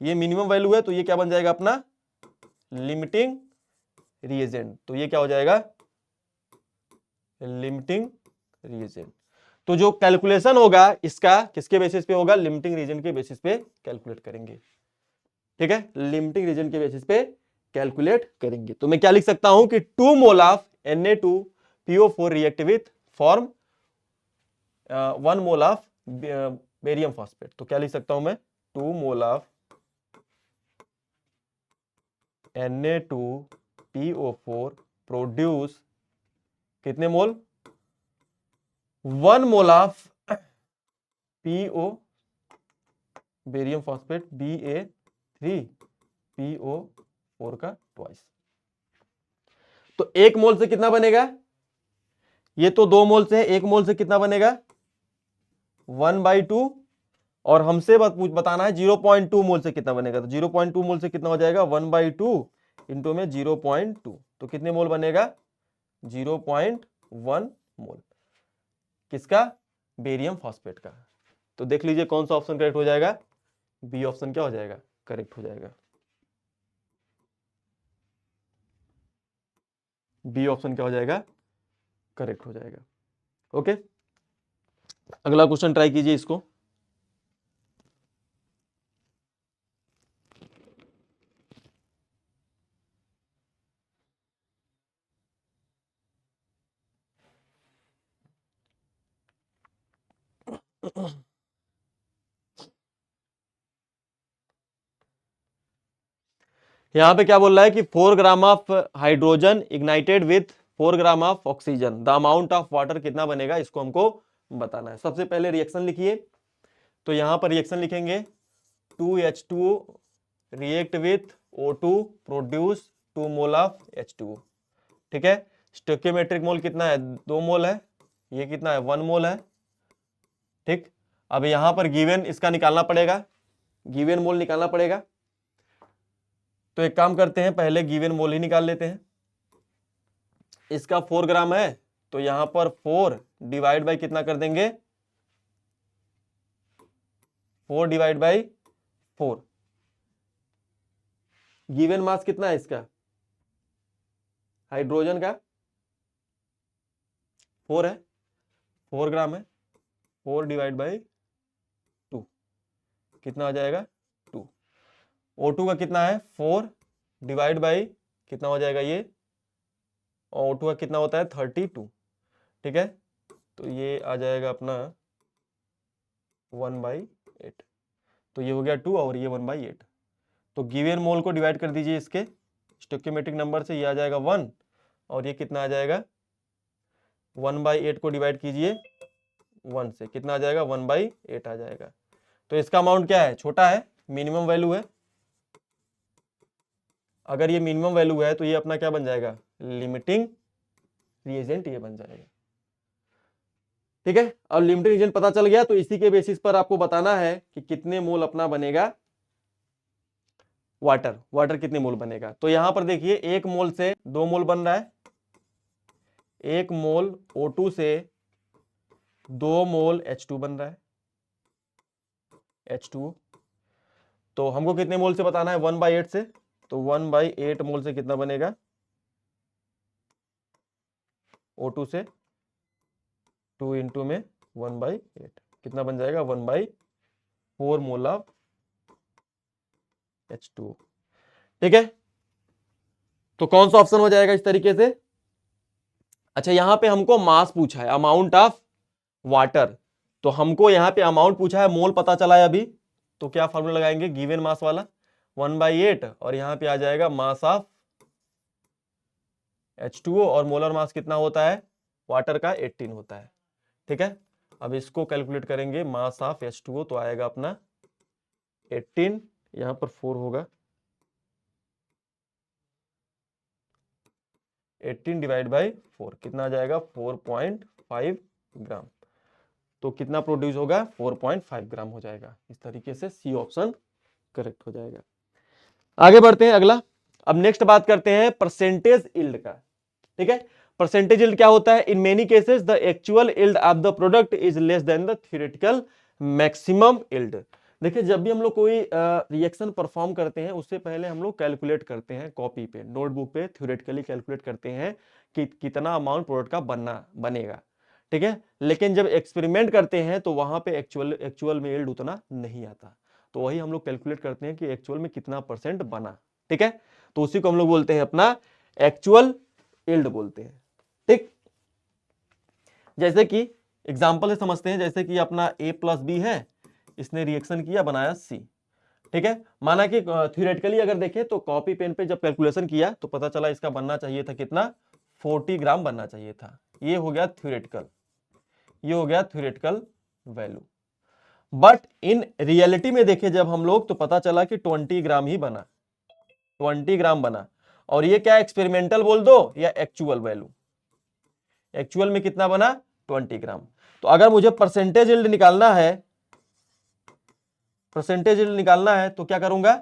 ये मिनिमम वैल्यू है, तो ये क्या बन जाएगा अपना, लिमिटिंग रिएजेंट। तो ये क्या हो जाएगा, लिमिटिंग रिएजेंट। तो जो कैलकुलेशन होगा इसका किसके बेसिस पे होगा, लिमिटिंग रीजन के बेसिस पे कैलकुलेट करेंगे। ठीक है, लिमिटिंग रीजन के बेसिस पे कैलकुलेट करेंगे। तो मैं क्या लिख सकता हूं कि 2 mole of Na2PO4 react with form 1 mole of barium phosphate. तो क्या लिख सकता हूं मैं, 2 मोल ऑफ Na2PO4 प्रोड्यूस कितने मोल, 1 mole of PO barium phosphate Ba3PO4 का ट्वाइस। तो 1 मोल से कितना बनेगा, ये तो 2 मोल से है, 1 मोल से कितना बनेगा, 1/2, और हमसे बताना है 0.2 मोल से कितना बनेगा, तो 0.2 मोल से कितना हो जाएगा, 1/2 इंटू में 0.2, तो कितने मोल बनेगा, 0.1 मोल, किसका, बेरियम फॉस्फेट का। तो देख लीजिए कौन सा ऑप्शन करेक्ट हो जाएगा, बी ऑप्शन क्या हो जाएगा, करेक्ट हो जाएगा, बी ऑप्शन क्या हो जाएगा, करेक्ट हो जाएगा। ओके, अगला क्वेश्चन ट्राई कीजिए इसको। यहां पे क्या बोल रहा है कि 4 gram of hydrogen ignited with 4 gram of oxygen, the amount of water कितना बनेगा, इसको हमको बताना है। सबसे पहले रिएक्शन लिखिए, तो यहां पर रिएक्शन लिखेंगे 2H2O react with O2 produce 2 mole of H2O। ठीक है, स्टोइकियोमेट्रिक मोल कितना है, 2 मोल है, ये कितना है, 1 मोल है। ठीक, अब यहां पर गिवन इसका निकालना पड़ेगा, गिवन मोल निकालना पड़ेगा। तो एक काम करते हैं, पहले गिवन मोल ही निकाल लेते हैं। इसका 4 ग्राम है, तो यहां पर 4 डिवाइड बाई कितना कर देंगे, 4 डिवाइड बाई 4। गिवन मास कितना है इसका, हाइड्रोजन का 4 है, 4 ग्राम है, 4 डिवाइड बाई 2 कितना आ जाएगा, 2। O2 का कितना है, 4 डिवाइड बाई कितना हो जाएगा ये, और O2 का कितना होता है, 32। ठीक है, तो ये आ जाएगा अपना 1/8, तो ये हो गया 2 और ये 1/8। तो गिवन मोल को डिवाइड कर दीजिए इसके स्टोइकियोमेट्रिक नंबर से, ये आ जाएगा 1, और ये कितना आ जाएगा, 1/8 को डिवाइड कीजिए 1 से कितना आ जाएगा 1/8 आ जाएगा। तो इसका अमाउंट क्या है, छोटा है, मिनिमम वैल्यू है। अगर ये मिनिमम वैल्यू है तो ये अपना क्या बन जाएगा, लिमिटिंग रिएजेंट ये बन जाएगा। ठीक है, और लिमिटिंग रिएजेंट पता चल गया तो इसी के बेसिस पर आपको बताना है कि कितने मोल अपना बनेगा वाटर, वाटर कितने मोल बनेगा। तो यहां पर देखिए 1 मोल से 2 मोल बन रहा है, 1 मोल O2 से 2 मोल H2 बन रहा है, H2। तो हमको कितने मोल से बताना है, 1/8 से, तो 1/8 मोल से कितना बनेगा O2 से 2 इंटू में 1/8 कितना बन जाएगा 1/4 मोल ऑफ H2। ठीक है, तो कौन सा ऑप्शन हो जाएगा इस तरीके से। अच्छा यहां पे हमको मास पूछा है, अमाउंट ऑफ वाटर, तो हमको यहां पे अमाउंट पूछा है, मोल पता चला है अभी, तो क्या फॉर्मूला लगाएंगे, गिवन मास वाला 1/8 और यहां पे आ जाएगा मास ऑफ H2O और मोलर मास कितना होता है वाटर का 18 होता है। ठीक है, अब इसको कैलकुलेट करेंगे, मास ऑफ H2O तो आएगा अपना 18, यहां पर 4 होगा, 18 डिवाइड बाई 4 कितना आ जाएगा 4.5 ग्राम। तो कितना प्रोड्यूस होगा 4.5 ग्राम हो जाएगा। इस तरीके से सी ऑप्शन करेक्ट हो जाएगा। आगे बढ़ते हैं अगला। अब नेक्स्ट बात करते हैं परसेंटेज यील्ड का। ठीक है, परसेंटेज यील्ड क्या होता है, in many cases the actual yield of the product is less than the theoretical maximum yield. देखिए जब भी हम लोग कोई रिएक्शन परफॉर्म करते हैं उससे पहले हम लोग कैलकुलेट करते हैं, कॉपी पे नोटबुक पे थ्योरेटिकली कैलकुलेट करते हैं कि कितना अमाउंट प्रोडक्ट का बनेगा। ठीक है, लेकिन जब एक्सपेरिमेंट करते हैं तो वहां पे एक्चुअल में यील्ड उतना नहीं आता, तो वही हम लोग कैलकुलेट करते हैं कि एक्चुअल में कितना परसेंट बना। ठीक है, तो उसी को हम लोग बोलते हैं अपना एक्चुअल यील्ड बोलते हैं। ठीक, जैसे कि एग्जांपल से समझते हैं, जैसे कि अपना A+B है, इसने रिएक्शन किया बनाया C। ठीक है, माना कि थ्योरेटिकली अगर देखें तो कॉपी पेन पे जब कैलकुलेशन किया तो पता चला इसका बनना चाहिए था कितना 40 ग्राम बनना चाहिए था। ये हो गया थ्योरेटिकल, ये हो गया theoretical value. But in reality में देखे जब हम लोग तो पता चला कि 20 ग्राम ही बना, 20 ग्राम बना। और ये क्या एक्सपेरिमेंटल बोल दो या एक्चुअल वैल्यू, एक्चुअल में कितना बना 20 ग्राम। तो अगर मुझे परसेंटेज यील्ड निकालना है, परसेंटेज यील्ड निकालना है तो क्या करूंगा,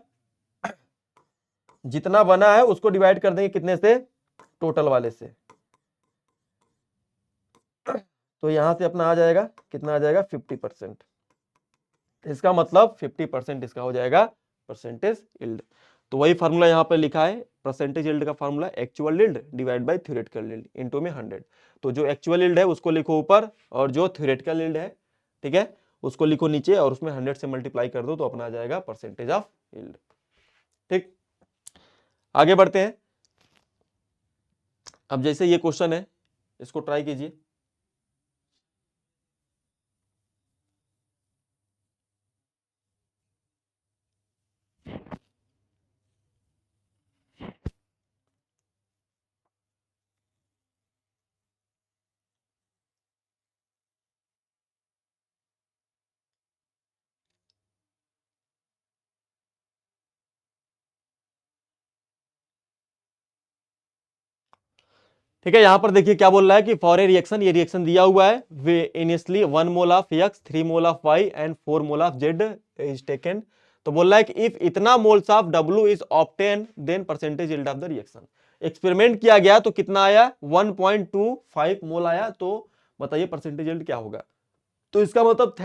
जितना बना है उसको डिवाइड कर देंगे कितने से, टोटल वाले से। तो यहां से अपना आ जाएगा कितना आ जाएगा 50%। इसका मतलब 50% इसका हो जाएगा परसेंटेज यील्ड। तो वही फार्मूला यहां पर लिखा है, परसेंटेज यील्ड का formula actual yield divide by theoretical yield into में 100। तो जो एक्चुअल यील्ड है उसको लिखो ऊपर और जो थ्योरेटिकल यील्ड है, ठीक है, उसको लिखो नीचे और उसमें 100 से मल्टीप्लाई कर दो तो अपना आ जाएगा परसेंटेज ऑफ यील्ड। ठीक, आगे बढ़ते हैं। अब जैसे ये क्वेश्चन है इसको ट्राई कीजिए। ठीक है, यहां पर देखिए क्या बोल रहा है कि फॉर ए रिएक्शन, ये रिएक्शन दिया हुआ है, we initially 1 mole of X, 3 mole of Y and 4 mole of Z is taken. तो बोल रहा है कि इफ इतना moles of W is obtain then percentage yield of the reaction. Experiment किया गया तो कितना आया 1.25 मोल आया, तो बताइए परसेंटेज यील्ड क्या होगा। तो इसका मतलब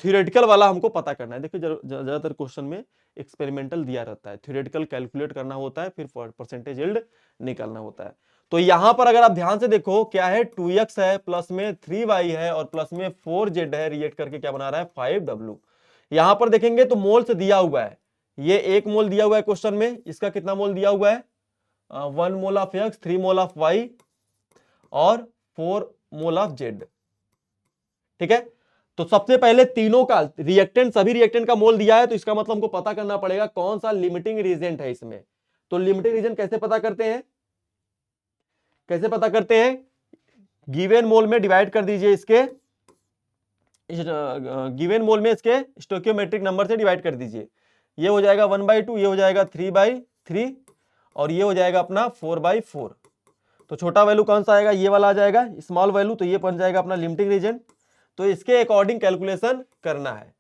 थ्योरेटिकल वाला हमको पता करना है। देखिए ज्यादातर क्वेश्चन में एक्सपेरिमेंटल दिया रहता है, थ्योरेटिकल कैलकुलेट करना होता है, फिर परसेंटेज यील्ड निकालना होता है। तो यहां पर अगर आप ध्यान से देखो क्या है 2x है, प्लस में 3y है और प्लस में 4z है, रिएक्ट करके क्या बना रहा है 5w। यहां पर देखेंगे तो मोल से दिया हुआ है, ये 1 मोल दिया हुआ है क्वेश्चन में, इसका कितना मोल दिया हुआ है 1 mole of x, 3 mole of y और 4 मोल ऑफ z। ठीक है, तो सबसे पहले तीनों का रिएक्टेंट, सभी रिएक्टेंट का मोल दिया है, तो इसका मतलब हमको पता करना पड़ेगा कौन सा लिमिटिंग रीजेंट है इसमें। तो लिमिटिंग रीजन कैसे पता करते हैं, कैसे पता करते हैं, गिवन मोल में डिवाइड कर दीजिए इसके गिवन मोल में इसके स्टोइकियोमेट्रिक नंबर से डिवाइड कर दीजिए। ये हो जाएगा 1/2, ये हो जाएगा 3/3 और ये हो जाएगा अपना 4/4। तो छोटा वैल्यू कौन सा आएगा, ये वाला आ जाएगा स्मॉल वैल्यू, तो ये बन जाएगा अपना लिमिटिंग रीजन। तो इसके अकॉर्डिंग कैलकुलेशन करना है।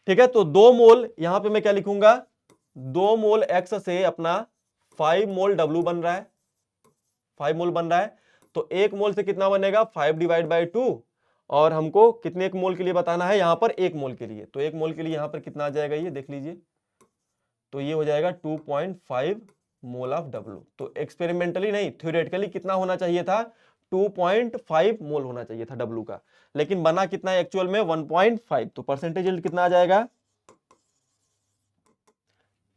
ठीक है, तो 2 मोल यहां पे मैं क्या लिखूंगा, 2 मोल एक्स से अपना 5 मोल डब्ल्यू बन रहा है, 5 मोल बन रहा है। तो 1 मोल से कितना बनेगा, 5/2 और हमको कितने एक मोल के लिए बताना है, यहां पर 1 मोल के लिए। तो 1 मोल के लिए यहां पर कितना आ जाएगा, ये देख लीजिए। तो ये हो जाएगा 2.5 मोल ऑफ डब्ल्यू। तो एक्सपेरिमेंटली नहीं, थ्योरेटिकली कितना होना चाहिए था, 2.5 मोल होना चाहिए था डब्ल्यू का, लेकिन बना कितना एक्चुअल में 1.5। तो परसेंटेज यील्ड कितना आ जाएगा,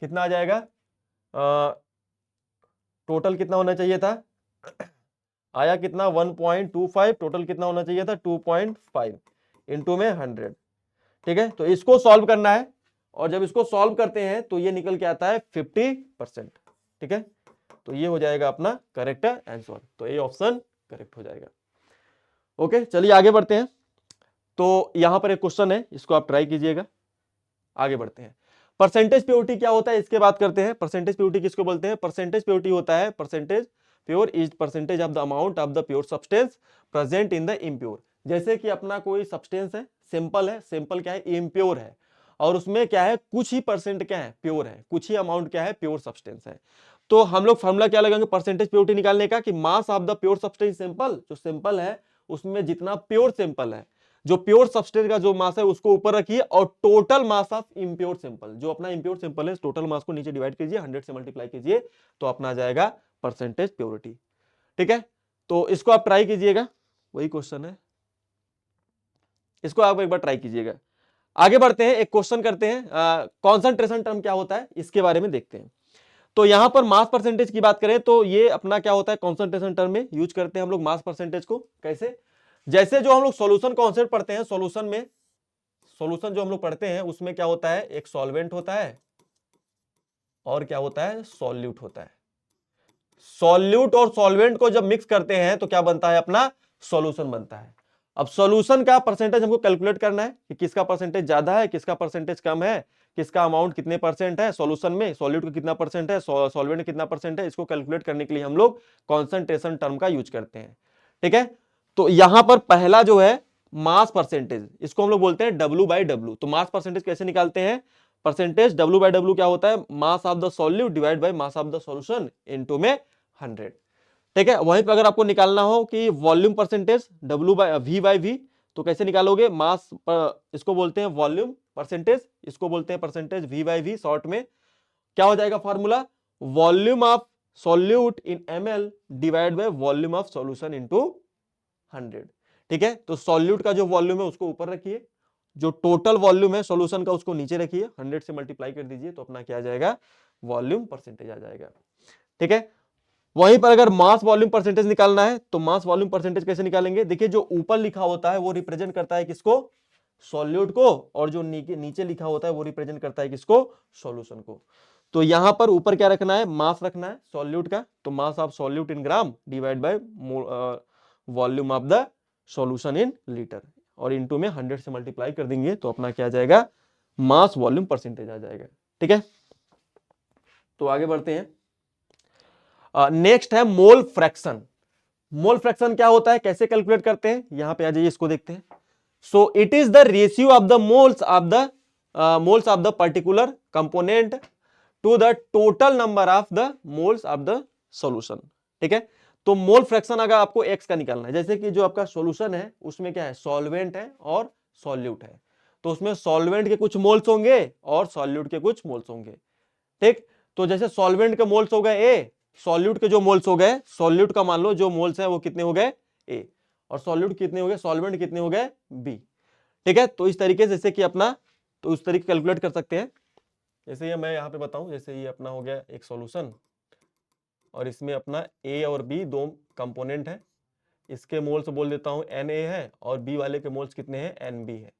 कितना आ जाएगा, टोटल कितना होना चाहिए था, आया कितना 1.25, टोटल कितना होना चाहिए था 2.5 इंटू में 100। ठीक है, तो इसको सॉल्व करना है और जब इसको सॉल्व करते हैं तो ये निकल के आता है 50%। ठीक है, तो ये हो जाएगा अपना करेक्ट आंसर, तो ये ऑप्शन करेक्ट हो जाएगा। ओके, चलिए आगे बढ़ते हैं। तो यहां पर एक क्वेश्चन है, इसको आप ट्राई कीजिएगा। आगे बढ़ते हैं। परसेंटेज प्योरिटी क्या होता है, इसके बात करते हैं। परसेंटेज प्योरिटी किसको बोलते हैं, परसेंटेज प्योरिटी होता है, percentage pure is percentage of the amount of the pure substance present in the impure. जैसे कि अपना कोई सब्सटेंस है, सिंपल है, सिंपल क्या है, इम्प्योर है, और उसमें क्या है, कुछ ही परसेंट क्या है, प्योर है, कुछ ही अमाउंट क्या है, प्योर सब्सटेंस है। तो हम लोग फॉर्मूला क्या लगाएंगे परसेंटेज प्योरिटी निकालने का, कि मास of the pure substance simple, जो सिंपल है उसमें जितना प्योर सिंपल है, जो प्योर सब्सटेंस का जो मास है उसको ऊपर रखिए, और total mass of impure simple, जो अपना इम्प्योर सिंपल है, टोटल मास को नीचे डिवाइड कीजिए, 100 से मल्टीप्लाई कीजिए, तो अपना आ जाएगा परसेंटेज प्योरिटी। ठीक है, तो इसको आप ट्राई कीजिएगा, वही क्वेश्चन है, इसको आप एक बार ट्राई कीजिएगा। आगे बढ़ते हैं, एक क्वेश्चन करते हैं, कॉन्सेंट्रेशन टर्म क्या होता है इसके बारे में देखते हैं। तो यहां पर मास परसेंटेज की बात करें तो ये अपना क्या होता है, कॉन्सेंट्रेशन टर्म में यूज करते हैं हम लोग मास परसेंटेज को। कैसे, जैसे जो हम लोग सॉल्यूशन कॉन्सेप्ट पढ़ते हैं, सॉल्यूशन में, सॉल्यूशन जो हम लोग पढ़ते हैं उसमें क्या होता है, एक सॉल्वेंट होता है और क्या होता है, सॉल्यूट होता है। सॉल्यूट और सॉल्वेंट को जब मिक्स करते हैं तो क्या बनता है, अपना सॉल्यूशन बनता है। अब सॉल्यूशन का परसेंटेज हमको कैलकुलेट करना है कि किसका परसेंटेज ज्यादा है, किसका परसेंटेज कम है, किसका अमाउंट कितने परसेंट है सॉल्यूशन में, सॉल्यूट का कितना परसेंट है, सॉल्वेंट का कितना परसेंट है। इसको कैलकुलेट करने के लिए हम लोग कॉन्सेंट्रेशन टर्म का यूज करते हैं। ठीक है, तो यहां पर पहला जो है मास परसेंटेज, इसको हम लोग बोलते हैं W/W। तो मास परसेंटेज कैसे निकालते हैं, परसेंटेज W/W क्या होता है, mass of the solute divide by mass of the solution into में 100। ठीक है, वहीं पर अगर आपको निकालना हो कि वॉल्यूम परसेंटेज V/V, तो कैसे निकालोगे, मास इसको बोलते हैं वॉल्यूम परसेंटेज, इसको बोलते हैं परसेंटेज V/V शॉर्ट में। क्या हो जाएगा formula, volume of solute in ml divide by volume of solution into 100। ठीक है, तो सॉल्यूट का जो वॉल्यूम है उसको ऊपर रखिए, जो टोटल वॉल्यूम है सॉल्यूशन का उसको नीचे रखिए, 100 से मल्टीप्लाई कर दीजिए, तो अपना क्या आ जाएगा, वॉल्यूम परसेंटेज आ जाएगा। ठीक है, वहीं पर अगर मास वॉल्यूम परसेंटेज निकालना है तो मास वॉल्यूम परसेंटेज कैसे निकालेंगे, देखिए जो ऊपर लिखा होता है वो रिप्रेजेंट करता है किसको, सॉल्यूट को, और जो नीचे लिखा होता है वो रिप्रेजेंट करता है किसको, सॉल्यूशन को। तो यहां पर ऊपर क्या रखना है, मास रखना है सॉल्यूट का, तो मास of solute in gram divide by volume of the solution in litre, और इनटू में 100 से मल्टीप्लाई कर देंगे, तो अपना क्या आ जाएगा, मास वॉल्यूम परसेंटेज आ जाएगा। ठीक है, तो आगे बढ़ते हैं। नेक्स्ट है मोल फ्रैक्शन। मोल फ्रैक्शन क्या होता है, कैसे कैलकुलेट करते हैं, यहां पे आ जाइए, इसको देखते हैं। So it is the ratio of the moles of the particular component to the total number of the moles of the solution. ठीक है, तो मोल फ्रैक्शन अगर आपको एक्स का निकालना है, जैसे कि जो आपका सॉल्यूशन है उसमें क्या है, सॉल्वेंट है और सॉल्यूट है, तो उसमें सॉल्वेंट के कुछ मोल्स होंगे और सॉल्यूट के कुछ मोल्स होंगे। ठीक, तो जैसे सॉल्वेंट के मोल्स हो गए ए, सॉल्यूट के जो मोल्स हो गए, सॉल्यूट का मान लो जो मोल्स है वो कितने हो गए ए, और सॉल्यूट कितने हो गए, सॉल्वेंट कितने हो गए बी। ठीक है, तो इस तरीके से जैसे कि अपना, तो उस तरीके कैलकुलेट कर सकते हैं। जैसे ये मैं यहाँ पे बताऊं, जैसे ये अपना हो गया एक सॉल्यूशन, और इसमें अपना ए और बी दो कंपोनेंट है, इसके मोल्स बोल देता हूं Na है, और बी वाले के मोल्स कितने हैं, Nb है।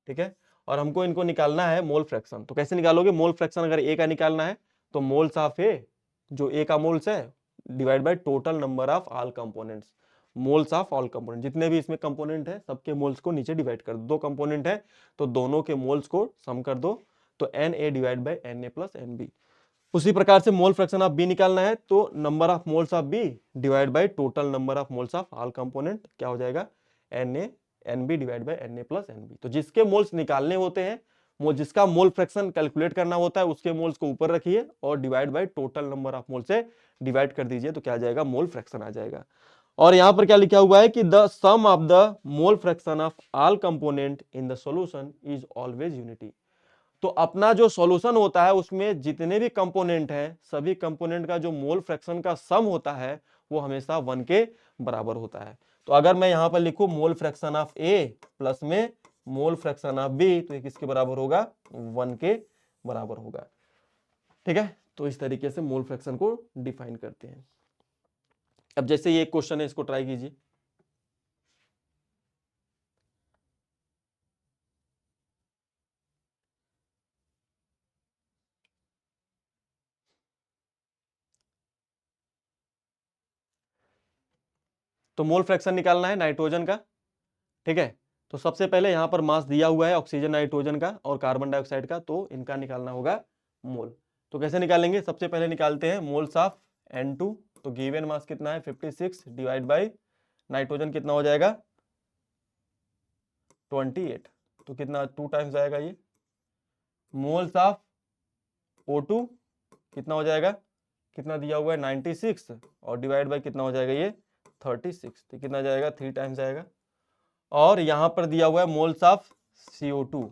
ठीक है, और हमको इनको निकालना है मोल फ्रैक्शन। तो कैसे निकालोगे, मोल फ्रैक्शन अगर ए का निकालना है तो मोल्स ऑफ ए, जो ए का मोल्स है, divide by total number of all components, moles of all component, जितने भी इसमें कंपोनेंट है सबके मोल्स को नीचे डिवाइड कर दो। दो कंपोनेंट है तो दोनों के मोल्स को सम कर दो, तो Na divide by Na plus Nb। उसी प्रकार से मोल फ्रैक्शन ऑफ बी निकालना है तो number of moles of B divide by total number of moles of all component, क्या हो जाएगा Na Nb divide by Na plus Nb। तो जिसके मोल्स निकालने होते हैं, जिसका मोल फ्रैक्शन कैलकुलेट करना होता है, उसके मोल्स को ऊपर रखिए और divide by total number of mole से डिवाइड कर दीजिए, तो क्या आ जाएगा मोल फ्रैक्शन आ जाएगा। और यहां पर क्या लिखा हुआ है कि the sum of the mole fraction of all component in the solution is always unity. तो अपना जो सॉल्यूशन होता है उसमें जितने भी कंपोनेंट हैं, सभी कंपोनेंट का जो मोल फ्रैक्शन का सम होता है वो हमेशा 1 के बराबर होता है। तो अगर मैं यहां पर लिखूं मोल फ्रैक्शन ऑफ ए प्लस में मोल फ्रैक्शन ऑफ बी, तो ये किसके बराबर होगा 1 के बराबर होगा। ठीक है, तो इस तरीके से मोल फ्रैक्शन को डिफाइन करते हैं। अब जैसे ये एक क्वेश्चन है, इसको ट्राई कीजिए। तो मोल फ्रैक्शन निकालना है नाइट्रोजन का। ठीक है, तो सबसे पहले यहां पर मास दिया हुआ है ऑक्सीजन नाइट्रोजन का और कार्बन डाइऑक्साइड का, तो इनका निकालना होगा मोल। तो कैसे निकालेंगे, सबसे पहले निकालते हैं मोल्स ऑफ N2। तो गिवन मास कितना है 56 डिवाइड बाई नाइट्रोजन कितना हो जाएगा 28, तो कितना 2 टाइम्स आएगा ये। मोल्स ऑफ O2 कितना हो जाएगा, कितना दिया हुआ है 96 और डिवाइड बाई कितना हो जाएगा ये 36, तो कितना जाएगा 3 टाइम्स आएगा। और यहां पर दिया हुआ है मोल्स ऑफ CO2,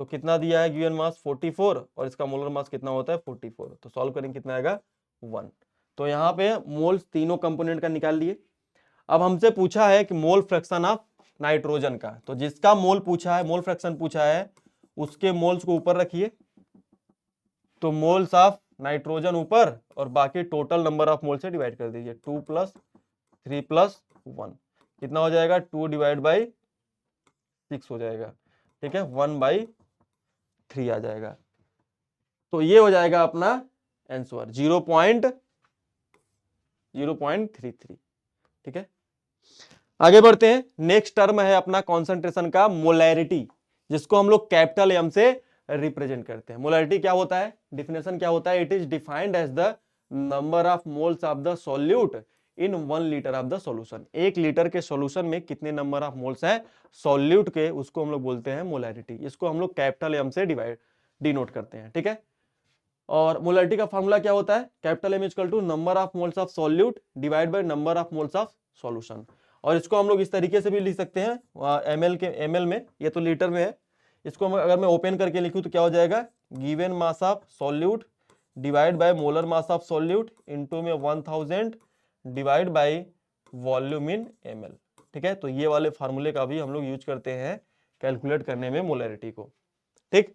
तो कितना दिया है गिवन मास 44 और इसका मोलर मास कितना होता है 44, तो सॉल्व करेंगे कितना आएगा 1। तो यहाँ पे मोल्स तीनों कंपोनेंट का निकाल लिए। अब हमसे पूछा है कि मोल फ्रैक्शन ऑफ नाइट्रोजन का, तो जिसका मोल पूछा है, मोल फ्रैक्शन पूछा है, उसके मोल्स को ऊपर रखिए। तो मोल्स ऑफ नाइट्रोजन ऊपर और बाकी टोटल नंबर ऑफ मोल से डिवाइड कर दीजिए। 2 + 3 + 1 कितना हो जाएगा 2 डिवाइड बाई 6 हो जाएगा। ठीक है, 1/3 आ जाएगा। तो ये हो जाएगा अपना आंसर 0.33। ठीक है, आगे बढ़ते हैं। नेक्स्ट टर्म है अपना कॉन्सेंट्रेशन का मोलैरिटी, जिसको हम लोग कैपिटल एम से रिप्रेजेंट करते हैं। मोलैरिटी क्या होता है, डिफिनेशन क्या होता है, it is defined as the number of moles of the solute in 1 litre of the solution. 1 litre के सॉल्यूशन में कितने नंबर ऑफ मोल्स है सॉल्यूट के, उसको हम लोग बोलते हैं मोलैरिटी। इसको हम लोग कैपिटल एम से डिनोट करते हैं। ठीक है, और मोलैरिटी का फॉर्मूला क्या होता है, capital M equal to number of moles of solute divide by number of moles of solution. और इसको हम लोग इस तरीके से भी लिख सकते हैं ml में, ये तो लीटर में है। इसको अगर मैं ओपन करके लिखूं तो क्या हो जाएगा, given mass of solute divide by molar mass of solute into में 1000 divide by volume in ml। ठीक है, तो ये वाले फार्मूले का भी हम लोग यूज करते हैं कैलकुलेट करने में मोलैरिटी को। ठीक,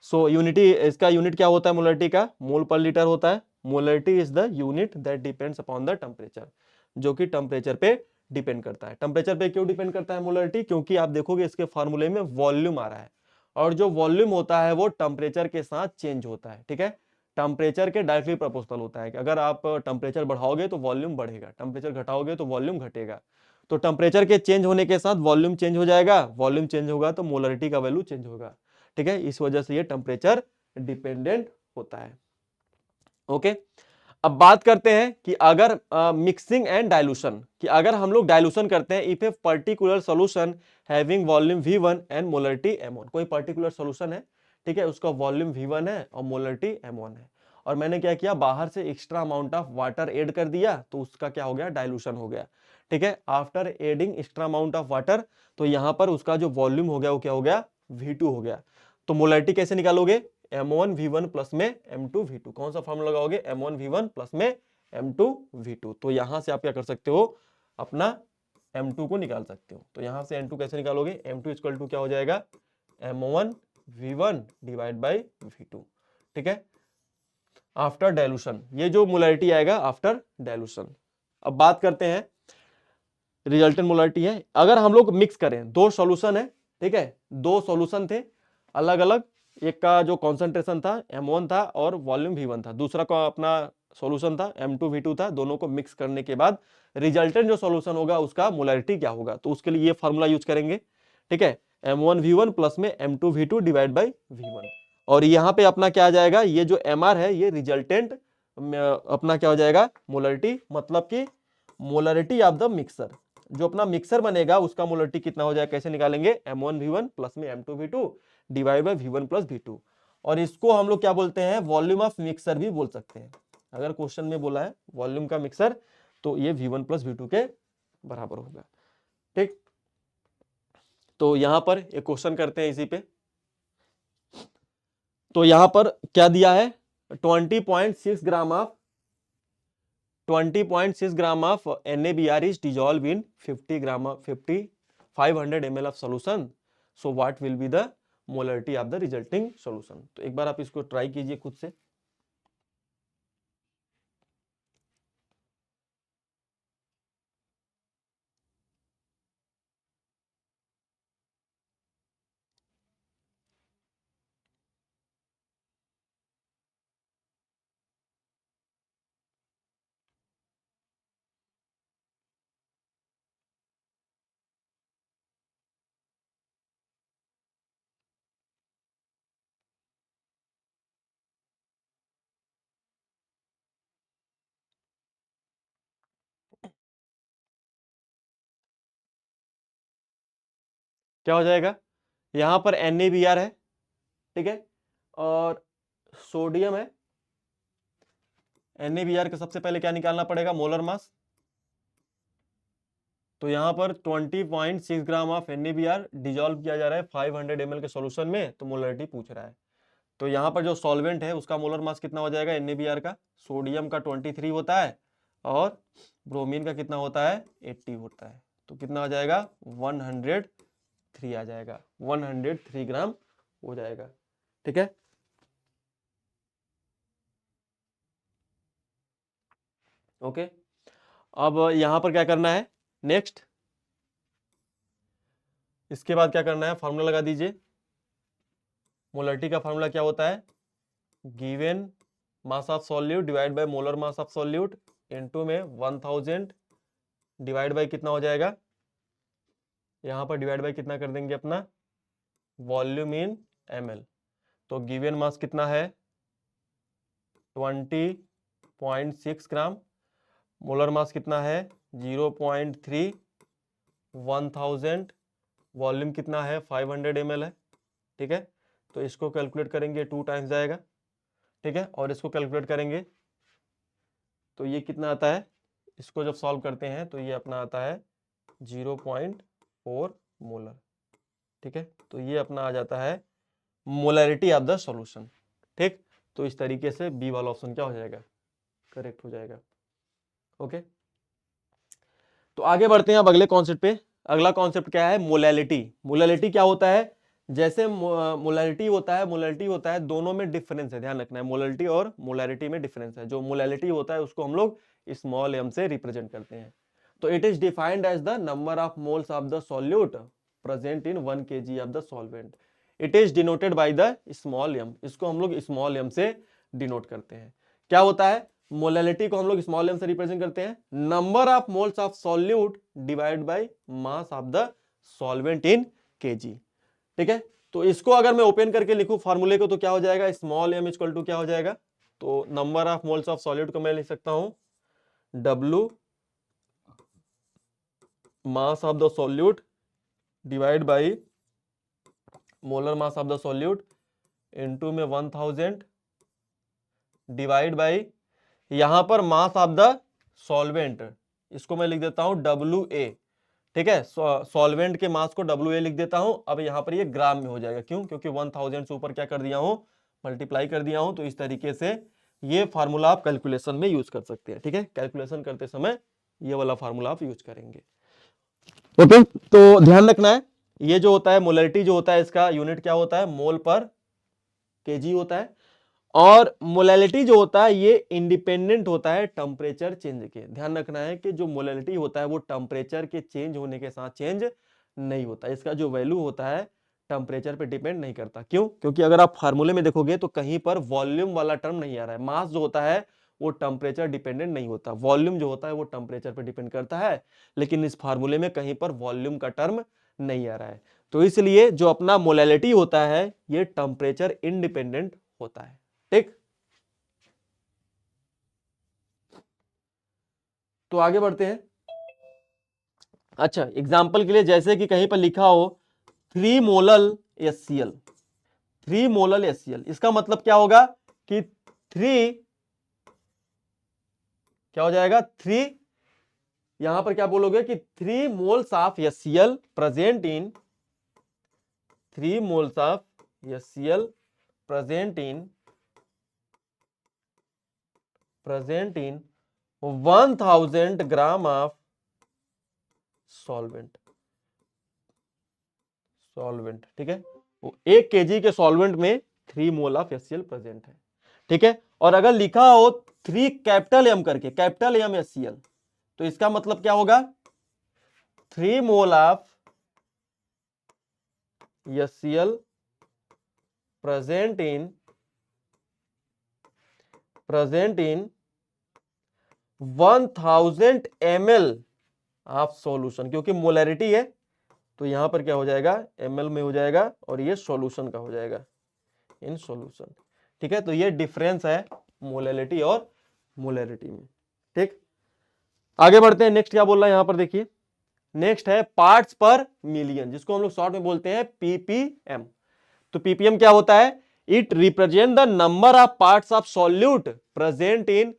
सो यूनिटी, इसका यूनिट क्या होता है मोलैरिटी का, मोल पर लीटर होता है। Molarity is the unit that depends upon the temperature, जो कि टेम्परेचर पे डिपेंड करता है। टेम्परेचर पे क्यों डिपेंड करता है मोलैरिटी, क्योंकि आप देखोगे इसके फार्मूले में वॉल्यूम आ रहा है, और जो वॉल्यूम होता है वो टेम्परेचर के साथ चेंज होता है। ठीक है, टेम्परेचर के डायरेक्टली प्रोपोर्शनल होता है कि अगर आप टेम्परेचर बढ़ाओगे तो वॉल्यूम बढ़ेगा, टेम्परेचर घटाओगे तो वॉल्यूम घटेगा। तो टेम्परेचर के चेंज होने के साथ वॉल्यूम चेंज हो जाएगा, वॉल्यूम चेंज होगा तो मोलैरिटी का वैल्यू चेंज होगा। ठीक है, इस वजह से ये टेम्परेचर डिपेंडेंट होता है। ओके, अब बात करते हैं कि अगर मिक्सिंग एंड डाइल्यूशन, कि अगर हम लोग डाइल्यूशन करते हैं, if a particular solution having volume V1 and molarity M1, कोई पर्टिकुलर सॉल्यूशन है, ठीक है, उसका वॉल्यूम V1 है और मोलैरिटी M1 है, और मैंने क्या किया, बाहर से extra amount of water add कर दिया, तो उसका क्या हो गया, डाइल्यूशन हो गया। ठीक है, after adding extra amount of water, तो यहां पर उसका जो वॉल्यूम हो गया वो क्या हो गया, V2 हो गया। तो मोलैरिटी कैसे निकालोगे, M1V1 प्लस में M2V2, कौन सा फॉर्मूला लगाओगे, M1V1 प्लस में M2V2। तो यहां से आप क्या कर सकते हो, अपना M2 को निकाल सकते हो। तो यहां से M2 कैसे निकालोगे, M2 इक्वल टू क्या हो जाएगा, M1V1 डिवाइड बाई V2। ठीक है, आफ्टर डाइल्यूशन, ये जो मोलैरिटी आएगा आफ्टर डाइल्यूशन। अब बात करते हैं रिजल्टेंट मोलैरिटी है। अगर हम लोग मिक्स करें, दो सॉल्यूशन है, ठीक है, दो सॉल्यूशन थे अलग अलग, एक का जो कॉन्सेंट्रेशन था M1 था और वॉल्यूम V1 था, दूसरा का अपना सॉल्यूशन था, M2V2 था, दोनों को मिक्स करने के बाद रिजल्टेंट जो सॉल्यूशन होगा उसका मोलैरिटी क्या होगा, तो उसके लिए ये फार्मूला यूज करेंगे। ठीक है, M1V1 प्लस में M2V2 डिवाइड बाई V1, और यहाँ पे अपना क्या आ जाएगा, ये जो Mr है ये रिजल्टेंट अपना क्या हो जाएगा, मोलैरिटी, मतलब कि मोलैरिटी ऑफ द मिक्सर, जो अपना मिक्सर बनेगा उसका मोलैरिटी कितना हो जाएगा, कैसे निकालेंगे, M1V1 प्लस में M2V2 divide by V1 plus V2, और इसको हम लोग क्या बोलते हैं, वॉल्यूम ऑफ मिक्सर भी बोल सकते हैं। अगर क्वेश्चन में बोला है वॉल्यूम का मिक्सर, तो ये V1 प्लस V2 के बराबर होगा। ठीक, तो यहां पर एक क्वेश्चन करते हैं इसी पे। तो यहां पर क्या दिया है, 20.6 gram of 20.6 gram of NaBr is dissolved in 50 gram of 500 ml of solution, so what will be the molarity of the resulting solution। तो एक बार आप इसको ट्राई कीजिए खुद से। क्या हो जाएगा, यहां पर NaBr है, ठीक है, और सोडियम है। NaBr का सबसे पहले क्या निकालना पड़ेगा, मोलर मास। तो यहां पर 20.6 ग्राम ऑफ NaBr डिजोल्व किया जा रहा है 500 ml के सॉल्यूशन में, तो मोलरिटी पूछ रहा है। तो यहां पर जो सॉल्वेंट है उसका मोलर मास कितना हो जाएगा, NaBr का, सोडियम का 23 होता है और ब्रोमीन का कितना होता है, 80 होता है, तो कितना हो जाएगा, 103 आ जाएगा, 103 ग्राम हो जाएगा। ठीक है, ओके। अब यहां पर क्या करना है, नेक्स्ट, इसके बाद क्या करना है, फार्मूला लगा दीजिए। मोलरिटी का फार्मूला क्या होता है, given mass of solute divide by molar mass of solute into में 1000 डिवाइड बाय कितना हो जाएगा, यहां पर डिवाइड बाय कितना कर देंगे अपना, वॉल्यूम इन ml। तो गिवन मास कितना है, 20.6 ग्राम, मोलर मास कितना है 0.3, 1000, वॉल्यूम कितना है 500 ml है। ठीक है, तो इसको कैलकुलेट करेंगे 2 टाइम्स जाएगा। ठीक है, और इसको कैलकुलेट करेंगे तो ये कितना आता है, इसको जब सॉल्व करते हैं तो ये अपना आता है 0.4 मोलर। ठीक है, तो ये अपना आ जाता है मोलैरिटी ऑफ द सॉल्यूशन। ठीक, तो इस तरीके से बी वाला ऑप्शन क्या हो जाएगा, करेक्ट हो जाएगा। ओके, तो आगे बढ़ते हैं अब अगले कॉन्सेप्ट पे। अगला कॉन्सेप्ट क्या है, मोलैलिटी। मोलैलिटी क्या होता है, जैसे मोलैलिटी होता है, मोलैलिटी होता है, दोनों में डिफरेंस है, ध्यान रखना है, मोलैलिटी और मोलैरिटी में डिफरेंस है। जो मोलैलिटी होता है उसको हम लोग स्मॉल m से रिप्रेजेंट करते हैं। तो it is defined as the number of moles of the solute present in 1 kg of the solvent. It is denoted by the small m, इसको हम लोग स्मॉल m से डिनोट करते हैं। क्या होता है, मोलैलिटी को हम लोग स्मॉल m से रिप्रेजेंट करते हैं, number of moles of solute divide by mass of the solvent in kg। ठीक है, तो इसको अगर मैं ओपन करके लिखूं फार्मूले को, तो क्या हो जाएगा, स्मॉल m इक्वल टू क्या हो जाएगा, तो number of moles of solute को मैं लिख सकता हूं W mass of the solute divide by molar mass of the solute into में 1000 डिवाइड बाय, यहां पर मास ऑफ द सॉल्वेंट, इसको मैं लिख देता हूं WA। ठीक है, सॉल्वेंट के मास को WA लिख देता हूं। अब यहां पर ये ग्राम में हो जाएगा, क्यों, क्योंकि 1000 से ऊपर क्या कर दिया हूं, मल्टीप्लाई कर दिया हूं। तो इस तरीके से ये फार्मूला आप कैलकुलेशन में यूज कर सकते हैं। ठीक है, कैलकुलेशन करते समय ये वाला फार्मूला आप यूज करेंगे। ओके, तो ध्यान रखना है, ये जो होता है मोलैरिटी जो होता है, इसका यूनिट क्या होता है, मोल पर केजी होता है। और मोलैलिटी जो होता है ये इंडिपेंडेंट होता है टेम्परेचर चेंज के। ध्यान रखना है कि जो मोलैलिटी होता है वो टेम्परेचर के चेंज होने के साथ चेंज नहीं होता, इसका जो वैल्यू होता है टेम्परेचर पे डिपेंड नहीं करता। क्यों, क्योंकि अगर आप फार्मूले में देखोगे तो कहीं पर वॉल्यूम वाला टर्म नहीं आ रहा है, मास जो होता है वो टेम्परेचर डिपेंडेंट नहीं होता। वॉल्यूम जो होता है वो टेम्परेचर पर डिपेंड करता है, लेकिन इस फार्मूले में कहीं पर वॉल्यूम का टर्म नहीं आ रहा है। तो इसलिए जो अपना मोलैलिटी होता है ये टेम्परेचर इंडिपेंडेंट होता है। ठीक, तो आगे बढ़ते हैं। अच्छा, एग्जाम्पल के लिए जैसे कि कहीं पर लिखा हो 3 मोलल HCl, 3 मोलल HCl, इसका मतलब क्या होगा कि 3 क्या हो जाएगा, 3 यहां पर क्या बोलोगे कि 3 moles of HCl present in 3 moles of HCl present in 1000 gram of solvent, solvent, ठीक है। 1 kg के सॉल्वेंट में 3 मोल ऑफ HCl प्रेजेंट है, ठीक है। और अगर लिखा हो 3 कैपिटल M करके, कैपिटल M HCl, तो इसका मतलब क्या होगा, 3 mole of HCl present in 1000 ml of solution, क्योंकि मोलैरिटी है तो यहां पर क्या हो जाएगा, ml में हो जाएगा और ये सॉल्यूशन का हो जाएगा, इन सॉल्यूशन, ठीक है। तो ये डिफरेंस है मोलैलिटी और मोलैरिटी में। ठीक, आगे बढ़ते हैं। नेक्स्ट क्या बोल रहा है यहां पर देखिए, नेक्स्ट है पार्ट्स पर मिलियन, जिसको हम लोग शॉर्ट में बोलते हैं ppm। तो ppm क्या होता है, it represent the number of parts of solute present in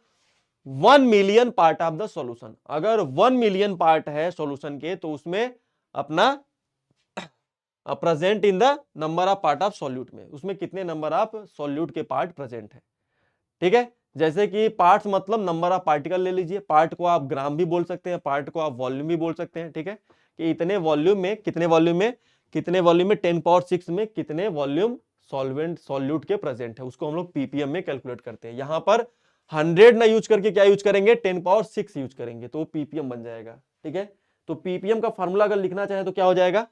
1 million part of the solution. अगर 1 मिलियन पार्ट है सॉल्यूशन के तो उसमें अपना present in the number of part of solute में उसमें कितने नंबर ऑफ सॉल्यूट के पार्ट प्रेजेंट है, ठीक है। जैसे कि पार्ट्स मतलब नंबर ऑफ पार्टिकल ले लीजिए, पार्ट को आप ग्राम भी बोल सकते हैं, पार्ट को आप वॉल्यूम भी बोल सकते हैं, ठीक है। कि इतने वॉल्यूम में कितने वॉल्यूम में 10 पावर 6 में कितने वॉल्यूम सॉल्वेंट सॉल्यूट के प्रेजेंट है, उसको हम लोग पीपीएम में कैलकुलेट करते हैं। यहां पर 100 ना यूज करके क्या यूज करेंगे, 10 पावर 6 यूज करेंगे, तो पीपीएम बन जाएगा, ठीक है। तो पीपीएम का फॉर्मूला अगर लिखना चाहे तो क्या हो जाएगा,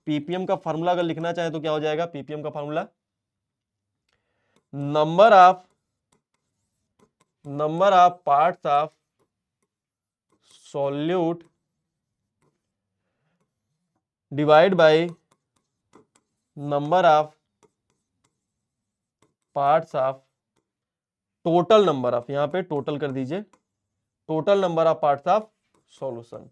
पीपीएम का फॉर्मूला अगर लिखना चाहे तो क्या हो जाएगा, पीपीएम का formula number of parts of solute divide by number of parts of total number of, यहां पे टोटल कर दीजिए, total number of parts of solution.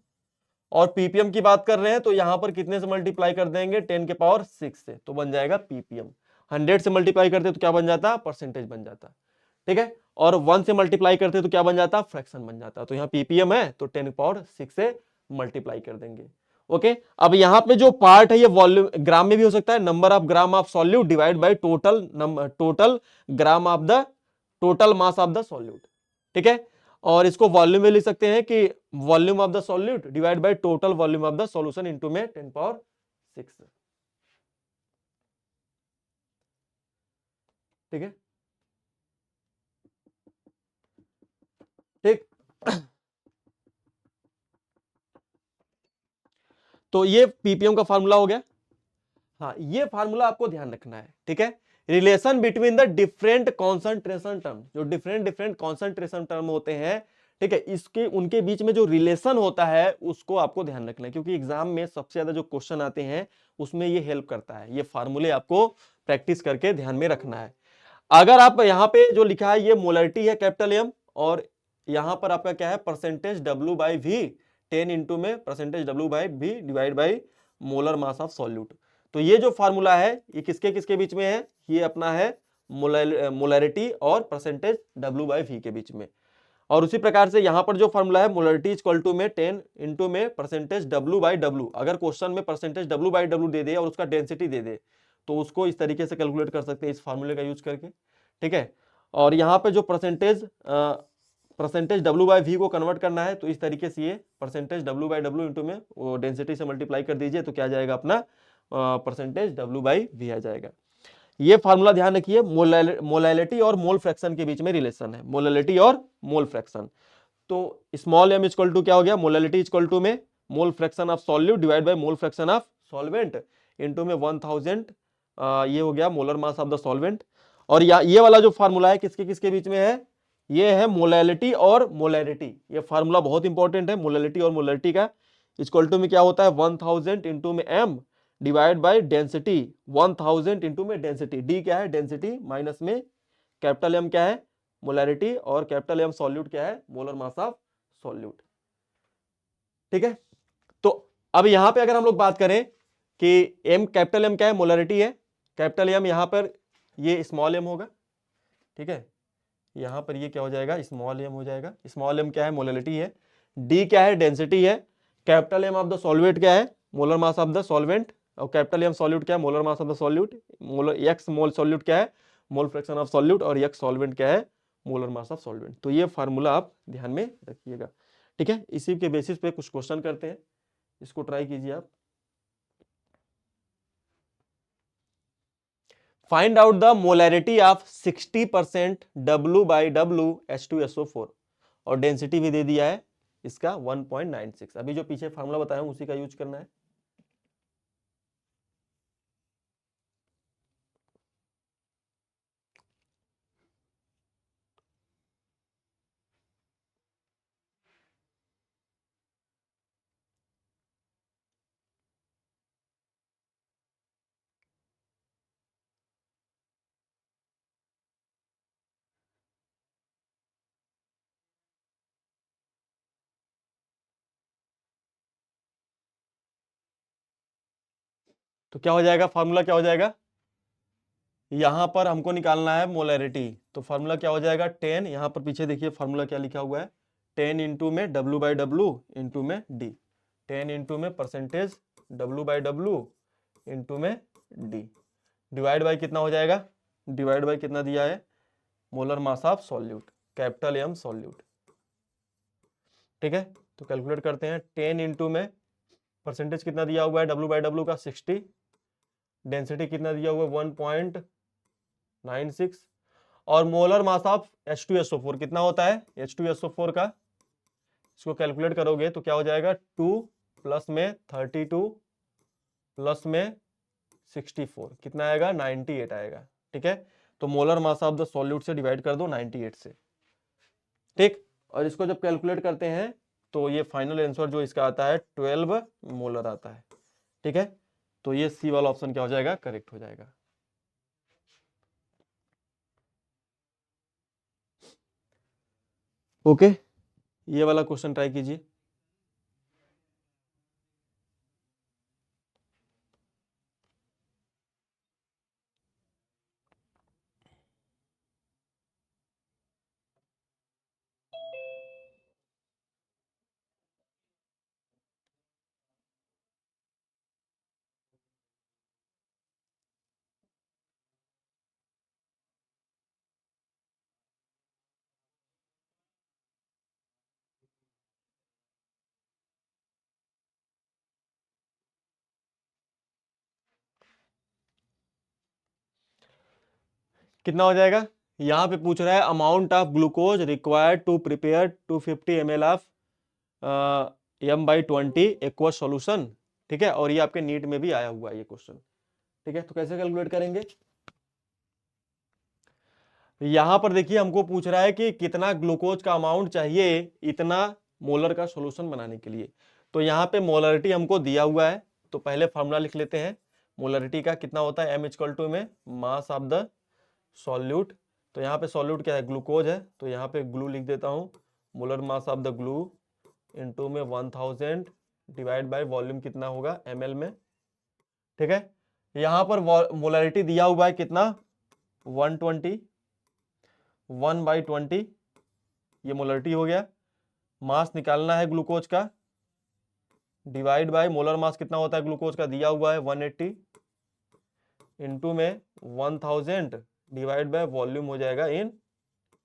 और पीपीएम की बात कर रहे हैं तो यहां पर कितने से मल्टीप्लाई कर देंगे, 10 के पावर 6 से, तो बन जाएगा पीपीएम। 100 से मल्टीप्लाई करते तो क्या बन जाता, परसेंटेज बन जाता, ठीक है। और 1 से मल्टीप्लाई करते तो क्या बन जाता, फ्रैक्शन बन जाता। तो यहाँ पीपीएम है तो 10 पावर 6 से मल्टीप्लाई कर देंगे, ओके। अब यहाँ पे जो पार्ट है ये वॉल्यूम ग्राम में भी हो सकता है, number of gram of solute divide by total gram of the total mass of the solute, ठीक है। और इसको वॉल्यूम में लिख सकते हैं कि volume of the solute divide by total volume of the solution into में 10 पावर 6, ठीक है। ठीक, तो ये पीपीएम का फार्मूला हो गया। हाँ, ये फार्मूला आपको ध्यान रखना है, ठीक है। Relation between the different concentration term, जो डिफरेंट कॉन्सेंट्रेशन टर्म होते हैं, ठीक है, इसके उनके बीच में जो रिलेशन होता है उसको आपको ध्यान रखना है, क्योंकि एग्जाम में सबसे ज्यादा जो क्वेश्चन आते हैं उसमें ये हेल्प करता है। ये फार्मूले आपको प्रैक्टिस करके ध्यान में रखना है। अगर आप यहाँ पे जो लिखा है ये मोलरिटी है कैपिटल एम, और यहाँ पर आपका क्या है, percentage W by V, 10 into में percentage W by V divide by molar mass of solute. तो ये जो फार्मूला है ये किसके किसके बीच में है, ये अपना है मोलरिटी और परसेंटेज डब्ल्यू बाई वी के बीच में। और उसी प्रकार से यहां पर जो फार्मूला है मोलरिटी इक्वल टू में 10 इंटू में परसेंटेज डब्ल्यू बाई डब्ल्यू, अगर क्वेश्चन में परसेंटेज डब्ल्यू बाई डब्ल्यू दे दे और उसका डेंसिटी दे दे तो उसको इस तरीके से कैलकुलेट कर सकते हैं इस फार्मूले का यूज करके, ठीक है। और यहाँ पे जो परसेंटेज डब्ल्यू बाई वी को कन्वर्ट करना है तो इस तरीके से ये percentage W by W into में वो डेंसिटी से मल्टीप्लाई कर दीजिए तो क्या जाएगा अपना परसेंटेज डब्ल्यू बाई वी आ जाएगा। ये फार्मूला ध्यान रखिए, मोलैलिटी और मोल फ्रैक्शन के बीच में रिलेशन है, मोलैलिटी और मोल फ्रैक्शन। तो स्मॉल एम इक्वल टू क्या हो गया, मोलैलिटी इक्वल टू में मोल fraction of solute divide by mole fraction of solvent into में 1000 ये हो गया molar mass of the solvent. और ये वाला जो फार्मूला है किसके किसके बीच में है, ये है मोलैलिटी और मोलैरिटी। ये फार्मूला बहुत इंपॉर्टेंट है, मोलैलिटी और मोलैरिटी का। इक्वल टू में क्या होता है 1000 इंटू में m divide by density, 1000 into में डेंसिटी, डी क्या है डेंसिटी, माइनस में कैपिटल M क्या है मोलैरिटी, और कैपिटल M सॉल्यूट क्या है मोलर मास ऑफ सॉल्यूट। ठीक है, तो अब यहां पे अगर हम लोग बात करें कि M कैपिटल M क्या है मोलैरिटी है, कैपिटल M यहां पर ये स्मॉल m होगा। ठीक है, यहां पर ये क्या हो जाएगा स्मॉल m हो जाएगा, स्मॉल m क्या है मोलैलिटी है, d क्या है डेंसिटी है, capital M of the solvent क्या है molar mass of the solvent, और कैपिटल M सॉल्यूट क्या है molar mass of the solute, molar x mole solute क्या है मोल फ्रैक्शन ऑफ सॉल्यूट, और x सॉल्वेंट क्या है मोलर मास ऑफ सॉल्वेंट। तो ये फार्मूला आप ध्यान में रखिएगा। ठीक है, इसी के बेसिस पे कुछ क्वेश्चन करते हैं, इसको ट्राई कीजिए आप। Find out the molarity of 60% W/W H2SO4, और डेंसिटी भी दे दिया है इसका 1.96। अभी जो पीछे फार्मूला बताया हूं उसी का यूज करना है। तो क्या हो जाएगा फार्मूला, क्या हो जाएगा, यहां पर हमको निकालना है मोलैरिटी, तो फार्मूला क्या हो जाएगा 10, यहां पर पीछे देखिए फार्मूला क्या लिखा हुआ है 10 इंटू में W/W इंटू में D, 10 इंटू में परसेंटेज W/W इंटू में D, डिवाइड बाई कितना हो जाएगा, डिवाइड बाई कितना दिया है molar mass of solute, capital M solute. ठीक है, तो कैलकुलेट करते हैं 10 इंटू में परसेंटेज कितना दिया हुआ है W/W का 60, डेंसिटी कितना दिया हुआ है 1.96, और मोलर मास ऑफ H2SO4 कितना होता है H2SO4 का, इसको कैलकुलेट करोगे तो क्या हो जाएगा 2 प्लस में 32 प्लस में 64 कितना आएगा 98 आएगा। ठीक है, तो molar mass of the solute से डिवाइड कर दो 98 से। ठीक, और इसको जब कैलकुलेट करते हैं तो ये फाइनल आंसर जो इसका आता है 12 मोलर आता है। ठीक है, तो ये सी वाला ऑप्शन क्या हो जाएगा करेक्ट हो जाएगा। ओके, ये वाला क्वेश्चन ट्राई कीजिए। कितना हो जाएगा, यहां पे पूछ रहा है amount of glucose required to prepare 250 ml of M/20 aqueous solution. ठीक है, और ये आपके नीट में भी आया हुआ है ये क्वेश्चन। ठीक है, तो कैसे कैलकुलेट करेंगे, यहां पर देखिए हमको पूछ रहा है कि कितना ग्लूकोज का अमाउंट चाहिए इतना मोलर का सॉल्यूशन बनाने के लिए। तो यहाँ पे मोलरिटी हमको दिया हुआ है, तो पहले फार्मूला लिख लेते हैं मोलरिटी का, कितना होता है M इक्वल टू में मास ऑफ द सॉल्यूट, तो यहाँ पे सॉल्यूट क्या है ग्लूकोज है, तो यहाँ पे ग्लू लिख देता हूँ, molar mass of the glue into में 1000 डिवाइड बाय वॉल्यूम कितना होगा ml में। ठीक है, यहाँ पर मोलरिटी दिया हुआ है कितना 120, 1/20 ये मोलरिटी हो गया, मास निकालना है ग्लूकोज का, डिवाइड बाय मोलर मास कितना होता है ग्लूकोज का दिया हुआ है 180 इंटू में 1000 डिवाइड बाय वॉल्यूम हो जाएगा इन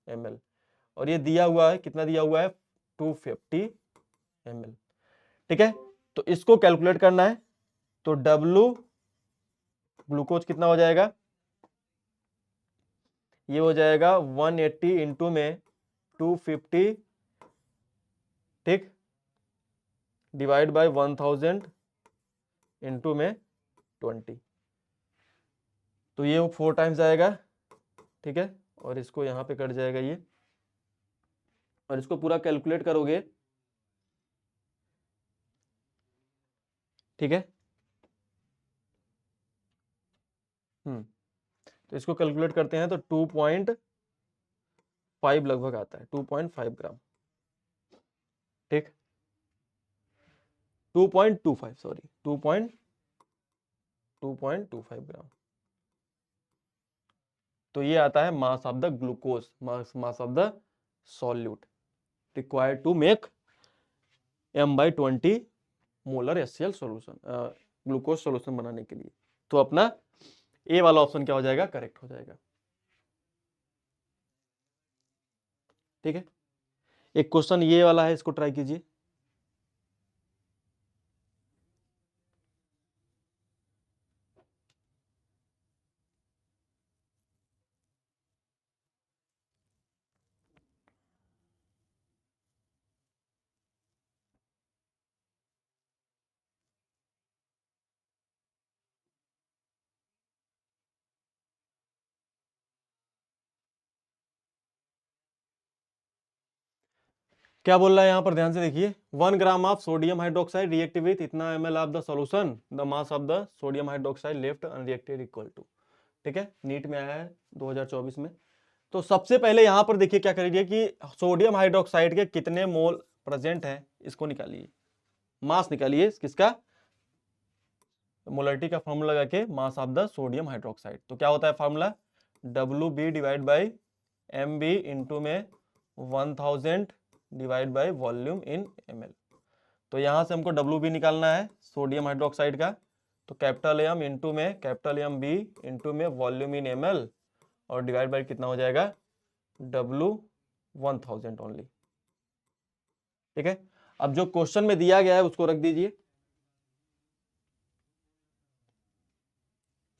ml, और ये दिया हुआ है कितना दिया हुआ है 250 ml। ठीक है, तो इसको कैलकुलेट करना है, तो W ग्लूकोज कितना हो जाएगा, ये हो जाएगा 180 इंटू में 250, ठीक, डिवाइड बाय 1000 इंटू में 20, तो ये 4 टाइम्स आएगा। ठीक है, और इसको यहाँ पे कट जाएगा ये, और इसको पूरा कैलकुलेट करोगे, ठीक है। तो इसको कैलकुलेट करते हैं तो 2.5 लगभग आता है, 2.5 ग्राम, ठीक। 2.25 सॉरी 2.25 ग्राम। तो ये आता है mass of the glucose, mass of the solute required to make M/20 molar HCl solution, glucose solution बनाने के लिए। तो अपना ए वाला ऑप्शन क्या हो जाएगा, करेक्ट हो जाएगा, ठीक है। एक क्वेश्चन ये वाला है, इसको ट्राई कीजिए। क्या बोल रहा है यहाँ पर, ध्यान से देखिए। 1 gram of sodium hydroxide react with इतना ml of the solution, the mass of the sodium hydroxide left unreacted equal to, ठीक है। नीट में आया है 2024 में। तो सबसे पहले यहाँ पर देखिए क्या करिए कि सोडियम हाइड्रोक्साइड के कितने मोल प्रेजेंट है इसको निकालिए, मास निकालिए किसका, मोलरिटी का फॉर्मूला लगा के मास ऑफ द सोडियम हाइड्रोक्साइड। तो क्या होता है formula, WB divide by MB into में 1000 divide by volume in ml। तो यहां से हमको WB निकालना है सोडियम हाइड्रोक्साइड का, तो कैपिटल M इंटू में कैपिटल MB इंटू में वॉल्यूम इन ml और डिवाइड बाई कितना हो जाएगा, W 1000 ओनली, ठीक है। अब जो क्वेश्चन में दिया गया है उसको रख दीजिए,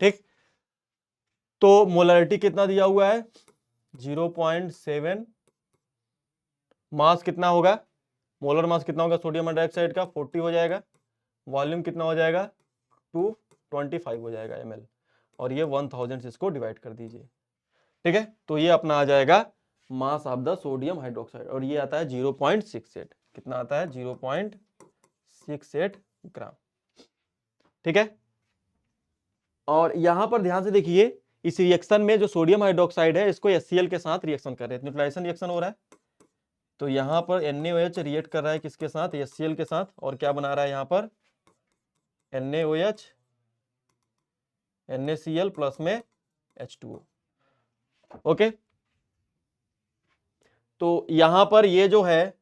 ठीक। तो मोलरिटी कितना दिया हुआ है, 0.7, मास कितना होगा, मोलर मास कितना होगा सोडियम हाइड्रोक्साइड का, 40 हो जाएगा, वॉल्यूम कितना हो जाएगा, 225 हो जाएगा ml, और ये 1000 से इसको डिवाइड कर दीजिए, ठीक है। तो ये अपना आ जाएगा मास ऑफ द सोडियम हाइड्रोक्साइड, और ये आता है 0.68, कितना आता है, 0.68 ग्राम, ठीक है। और यहां पर ध्यान से देखिए, इस रिएक्शन में जो सोडियम हाइड्रोक्साइड है इसको HCl के साथ रिएक्शन कर रहे हैं, न्यूट्रलाइजेशन रिएक्शन हो रहा है। तो यहां पर NaOH रिएक्ट कर रहा है किसके साथ, HCl के साथ, और क्या बना रहा है यहां पर, NaOH NaCl प्लस में H2O, ओके। तो यहां पर ये जो है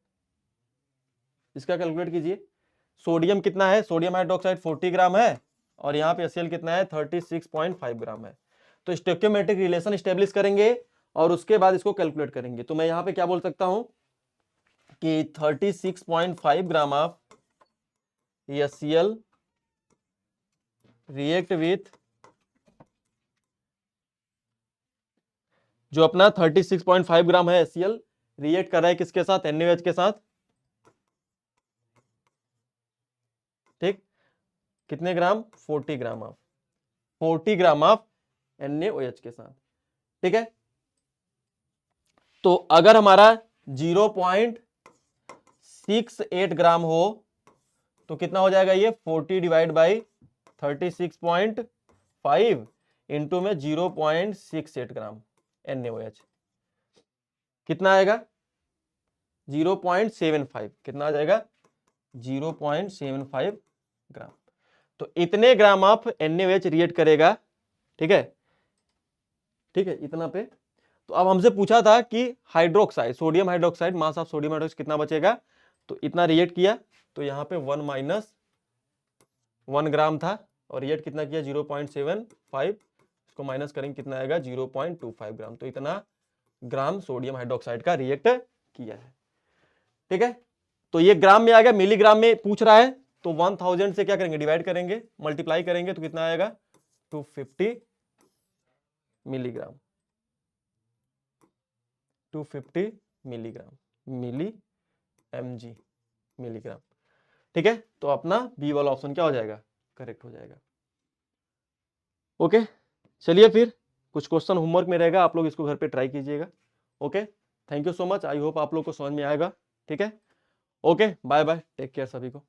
इसका कैलकुलेट कीजिए, सोडियम कितना है, सोडियम हाइड्रोक्साइड 40 ग्राम है, और यहाँ पे HCl कितना है, 36.5 ग्राम है। तो स्टोइकियोमेट्रिक रिलेशन स्टेब्लिश करेंगे और उसके बाद इसको कैलकुलेट करेंगे। तो मैं यहाँ पे क्या बोल सकता हूं कि 36.5 gram of HCl react with, जो अपना 36.5 ग्राम है HCl रिएक्ट कर रहा है किसके साथ, NaOH के साथ, ठीक। कितने ग्राम, 40 gram of 40 gram of NaOH के साथ, ठीक है। तो अगर हमारा 0.68 ग्राम हो तो कितना हो जाएगा, ये 40 डिवाइड बाई 36.5 इंटू में 0.68 ग्राम NaOH, कितना आएगा, 0.75, कितना आ जाएगा, 0.75 ग्राम। तो इतने ग्राम ऑफ NaOH रिएक्ट करेगा, ठीक है, ठीक है, इतना पे। तो अब हमसे पूछा था कि hydroxide, sodium hydroxide, mass of sodium hydroxide कितना बचेगा, तो इतना रिएक्ट किया, तो यहाँ पे 1 माइनस 1 ग्राम था, और रिएक्ट कितना किया, 0.75, इसको माइनस करेंगे कितना आएगा, 0.25 ग्राम। तो इतना ग्राम सोडियम हाइड्रोक्साइड का रिएक्ट किया है, ठीक है। तो ये ग्राम में आ गया, मिलीग्राम में पूछ रहा है, तो 1000 से क्या करेंगे, डिवाइड करेंगे, मल्टीप्लाई करेंगे, तो कितना आएगा, 250 मिलीग्राम, 250 मिलीग्राम, मिली mg, मिलीग्राम, ठीक है। तो अपना बी वाला ऑप्शन क्या हो जाएगा, करेक्ट हो जाएगा, ओके। चलिए फिर कुछ क्वेश्चन होमवर्क में रहेगा, आप लोग इसको घर पे ट्राई कीजिएगा, okay. Thank you so much, I hope आप लोग को समझ में आएगा। ठीक है, okay, bye bye, take care सभी को।